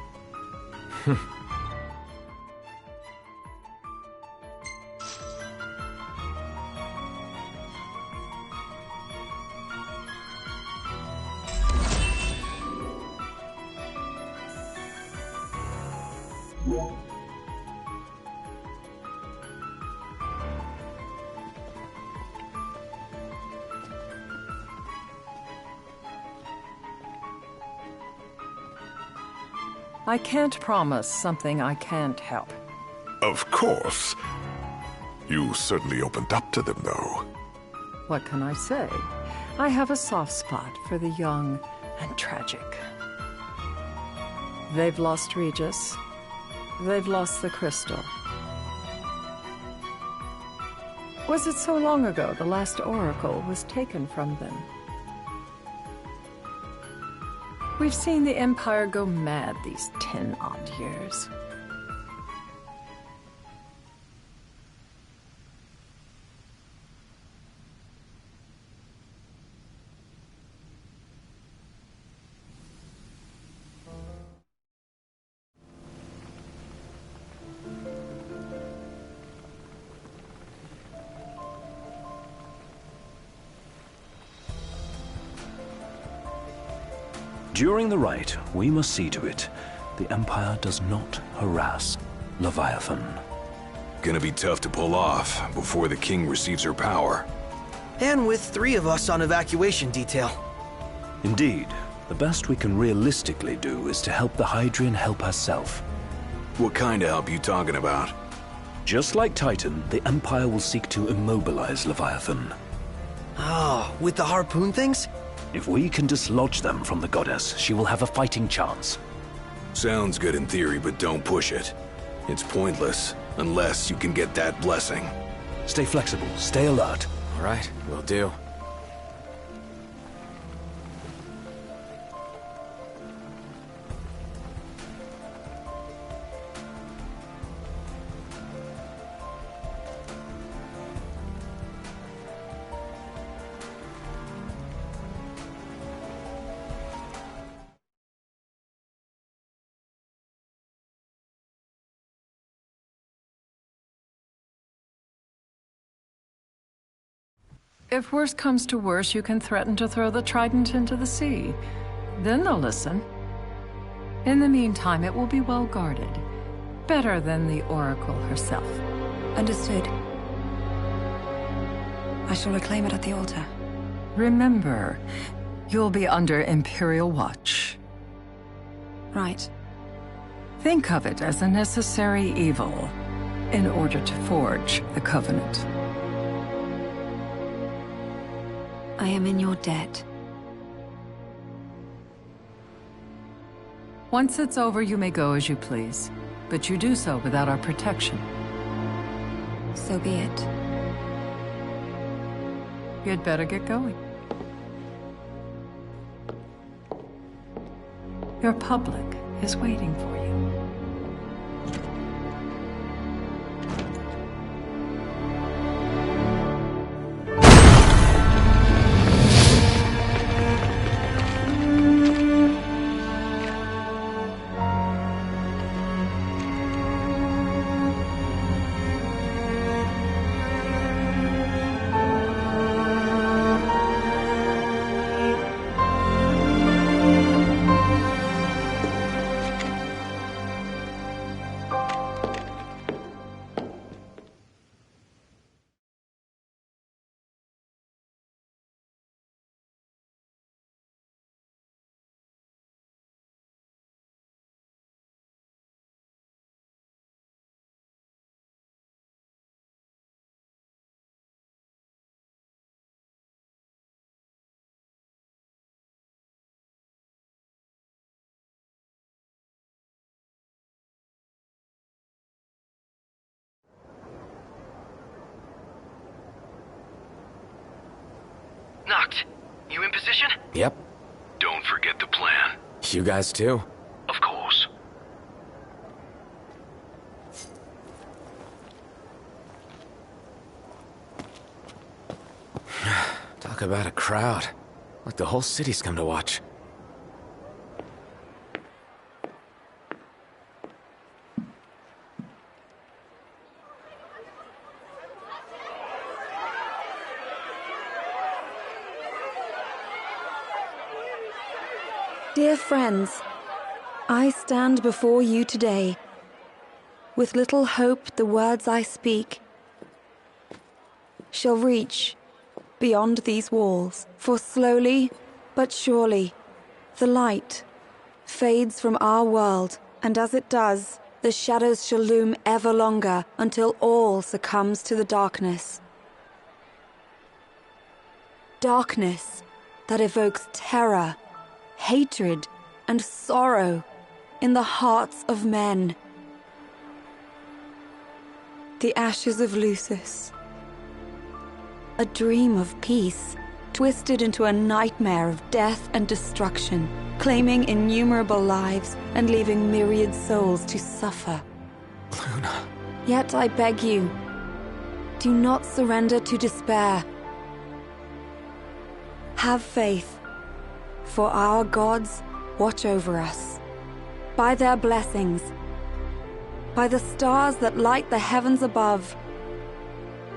I can't promise something I can't help. Of course. You certainly opened up to them, though. What can I say? I have a soft spot for the young and tragic. They've lost Regis. They've lost the crystal. Was it so long ago the last oracle was taken from them? We've seen the Empire go mad these 10-odd years. During the rite, we must see to it the Empire does not harass Leviathan. Gonna be tough to pull off before the king receives her power. And with 3 of us on evacuation detail. Indeed, the best we can realistically do is to help the Hydrian help herself. What kind of help you talking about? Just like Titan, the Empire will seek to immobilize Leviathan. Oh, with the harpoon things? If we can dislodge them from the goddess, she will have a fighting chance. Sounds good in theory, but don't push it. It's pointless, unless you can get that blessing. Stay flexible, stay alert. All right, will do. If worse comes to worse, you can threaten to throw the trident into the sea. Then they'll listen. In the meantime, it will be well guarded. Better than the Oracle herself. Understood. I shall reclaim it at the altar. Remember, you'll be under Imperial watch. Right. Think of it as a necessary evil in order to forge the Covenant. I am in your debt. Once it's over, you may go as you please, but you do so without our protection. So be it. You'd better get going. Your public is waiting for you. Noct, you in position? Yep. Don't forget the plan. You guys too? Of course. Talk about a crowd. Like the whole city's come to watch. Dear friends, I stand before you today. With little hope the words I speak shall reach beyond these walls. For slowly but surely the light fades from our world, and as it does, the shadows shall loom ever longer until all succumbs to the darkness. Darkness that evokes terror, hatred, and sorrow in the hearts of men. The ashes of Lucis. A dream of peace, twisted into a nightmare of death and destruction, claiming innumerable lives and leaving myriad souls to suffer. Luna. Yet I beg you, do not surrender to despair. Have faith. For our gods watch over us. By their blessings, by the stars that light the heavens above,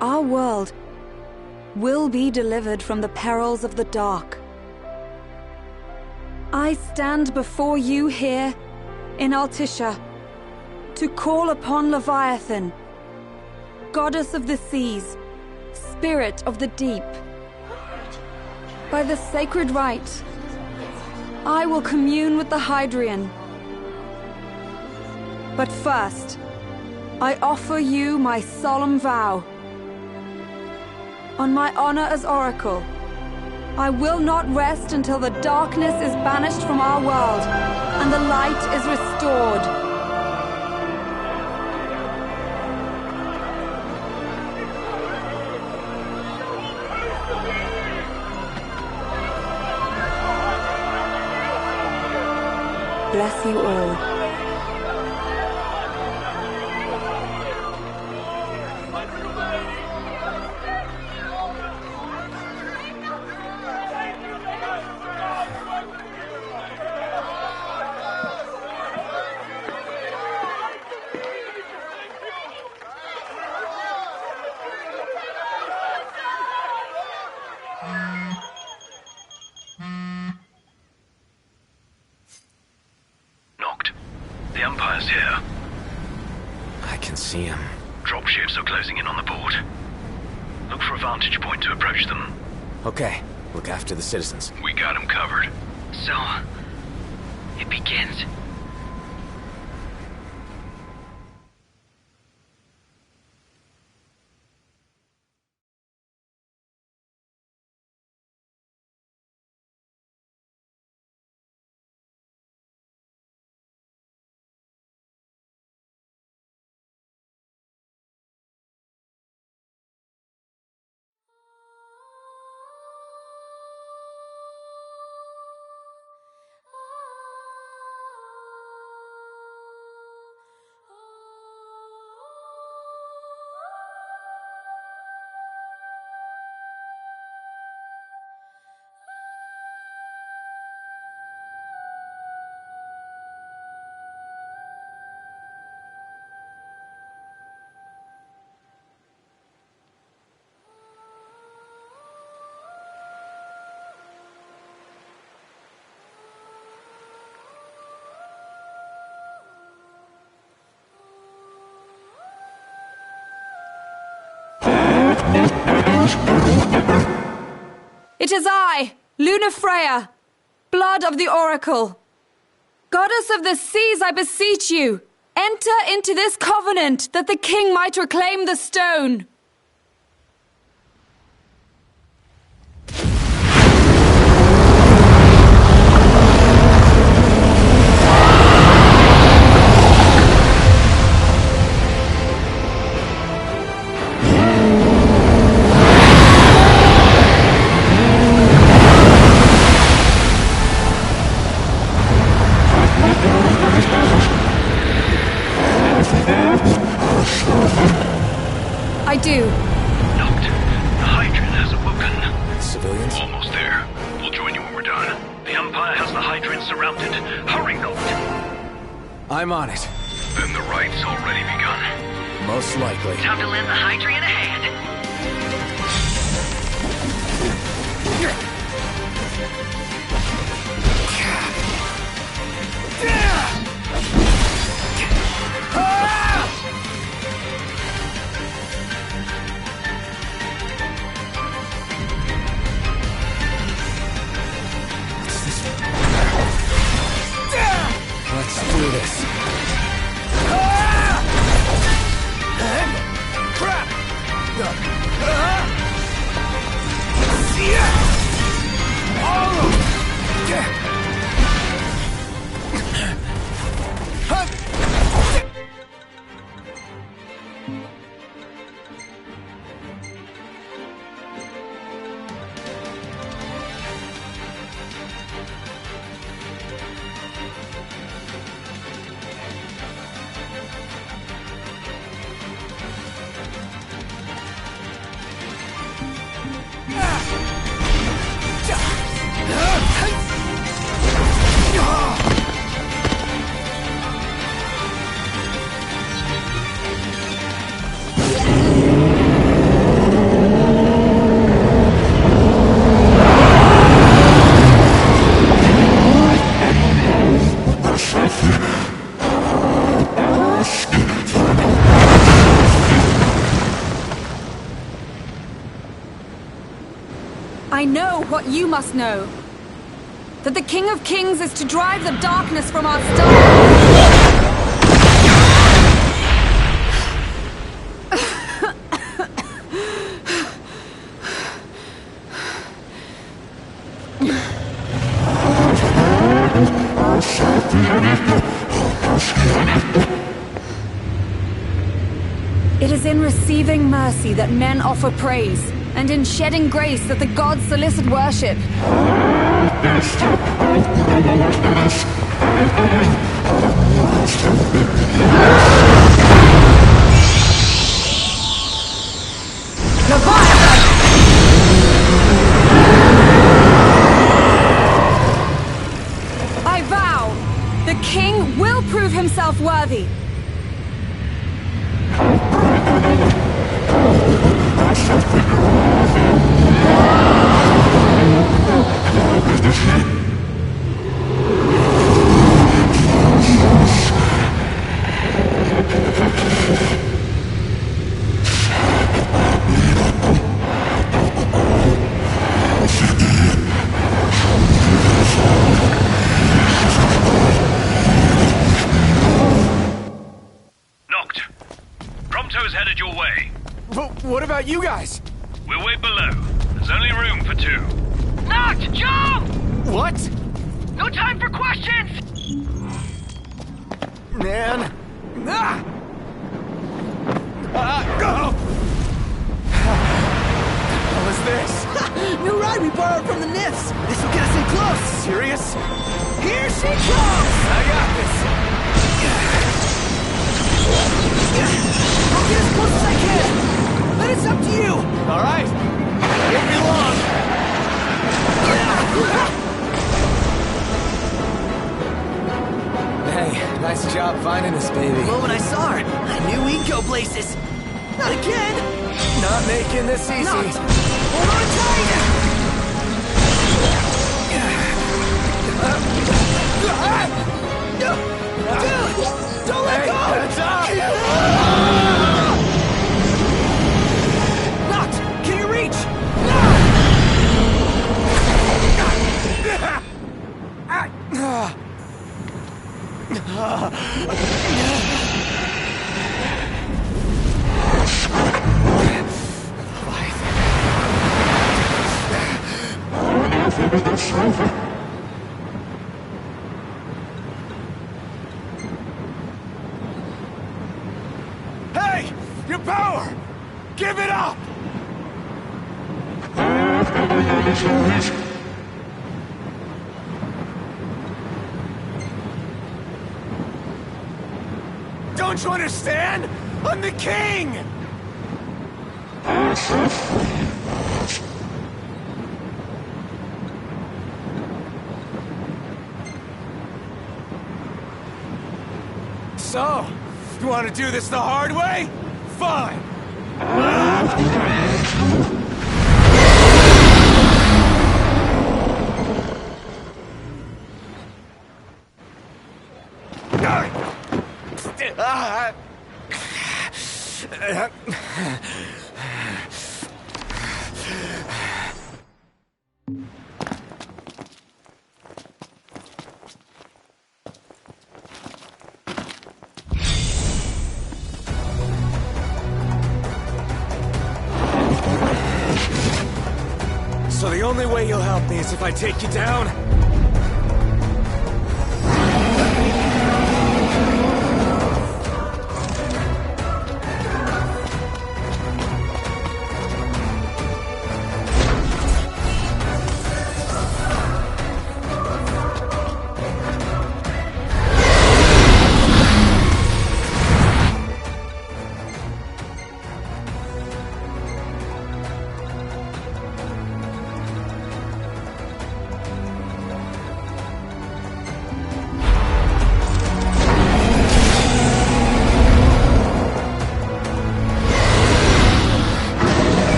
our world will be delivered from the perils of the dark. I stand before you here in Altissia to call upon Leviathan, goddess of the seas, spirit of the deep. By the sacred rite, I will commune with the Hydrian. But first, I offer you my solemn vow. On my honor as Oracle, I will not rest until the darkness is banished from our world and the light is restored. Bless you all. Empire's here. I can see him. Dropships are closing in on the port. Look for a vantage point to approach them. Okay, look after the citizens. We got them covered. So, it begins. It is I, Luna Freya, blood of the Oracle. Goddess of the seas, I beseech you, enter into this covenant that the king might reclaim the stone. I do. Noct, the Hydran has awoken. Civilians? Almost there. We'll join you when we're done. The Empire has the Hydran surrounded. Hurry, Noct! I'm on it. Then the right's already begun. Most likely. Time to lend the Hydran a hand. Let's do this. Crap! I know what you must know. That the King of Kings is to drive the darkness from our stars. It is in receiving mercy that men offer praise, and in shedding grace that the gods solicit worship. I vow, the king will prove himself worthy. is headed your way. But what about you guys? We'll wait below. There's only room for 2. Knocked! Jump! What? No time for questions! Man. Go! What was this? New ride we borrowed from the Nifs. This will get us in close. Serious? Here she comes! I got this. I'll get as close as I can. But it's up to you. All right. Won't be long. Hey, nice job finding this baby. The moment I saw her, I knew we'd go places. Not again. Not making this easy. Not. Hold on tight. Dude, don't let go. Heads up. Not. Can you reach? Hey! Your power! Give it up! Don't you understand? I'm the king! So, you want to do this the hard way? Fine! So the only way you'll help me is if I take you down?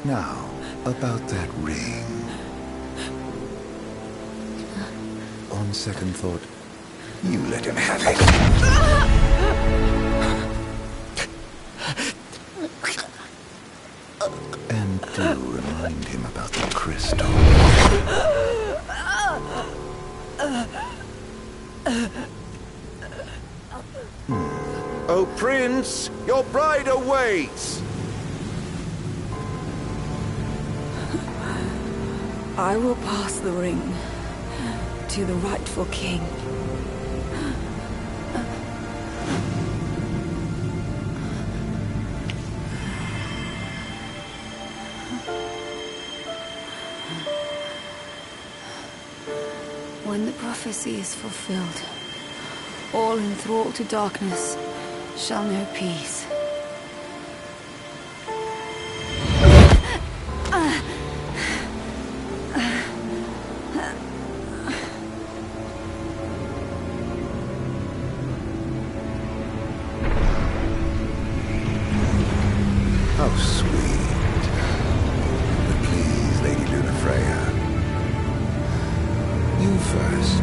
Now, about that ring. On second thought, you let him have it. And do remind him about the crystal. Oh, Prince, your bride awaits! I will pass the ring to the rightful king. When the prophecy is fulfilled, all enthralled to darkness shall know peace. How sweet. But please, Lady Lunafreya. You first.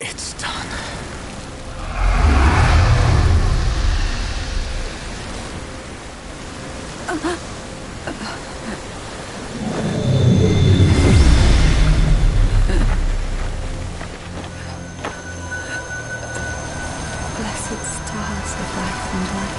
It's done. Blessed stars of life and light.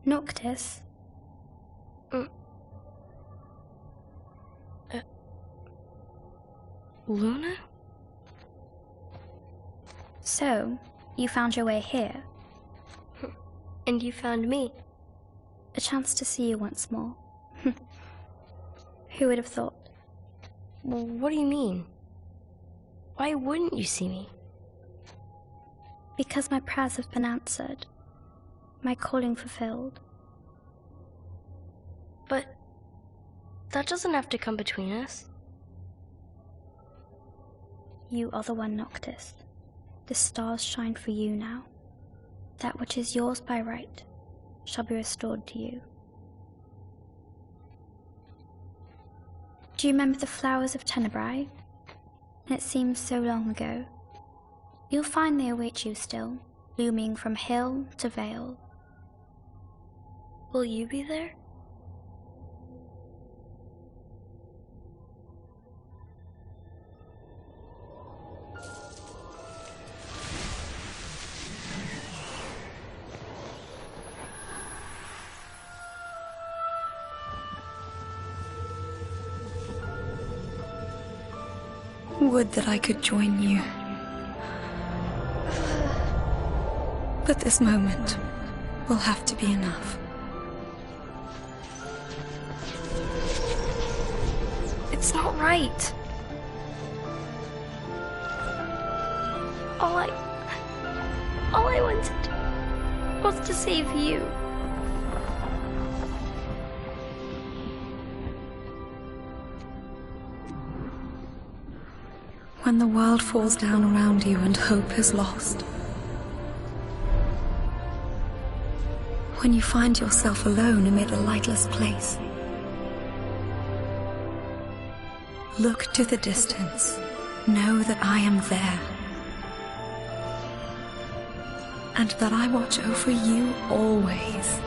Noctis? Luna? So, you found your way here. And you found me. A chance to see you once more. Who would have thought? Well, what do you mean? Why wouldn't you see me? Because my prayers have been answered. My calling fulfilled. But that doesn't have to come between us. You are the one, Noctis. The stars shine for you now. That which is yours by right shall be restored to you. Do you remember the flowers of Tenebrae? It seems so long ago. You'll find they await you still, blooming from hill to vale. Will you be there? Would that I could join you. But this moment will have to be enough. It's not right. All I wanted was to save you. When the world falls down around you and hope is lost. When you find yourself alone amid a lightless place. Look to the distance. Know that I am there. And that I watch over you always.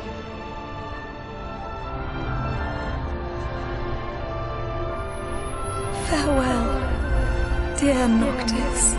Farewell, dear Noctis.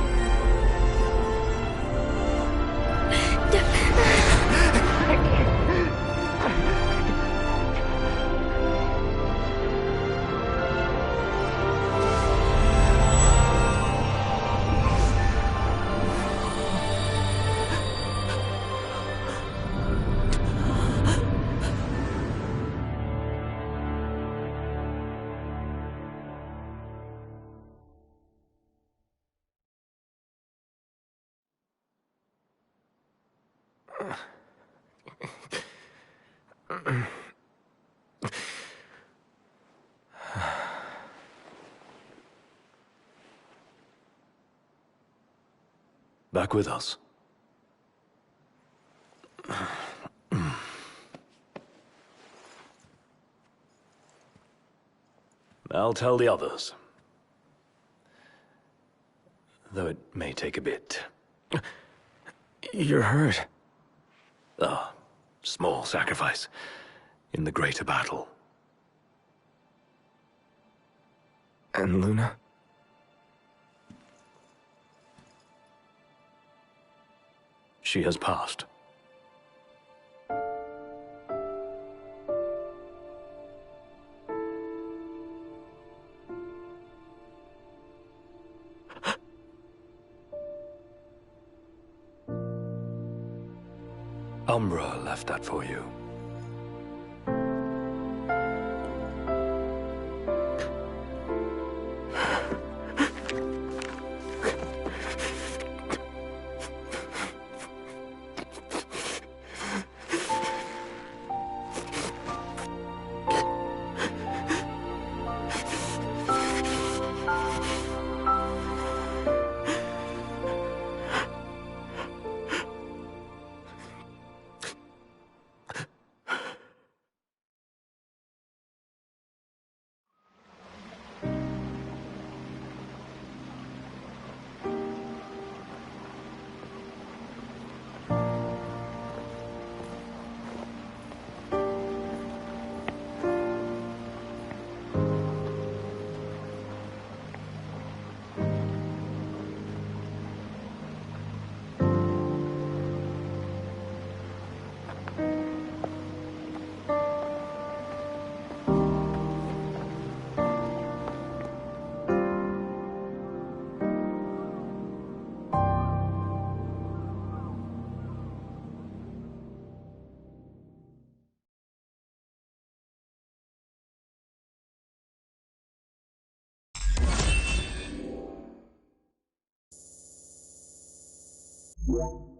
Back with us. I'll tell the others. Though it may take a bit. You're hurt. Ah, small sacrifice in the greater battle. And Luna? She has passed. Umbra left that for you. What?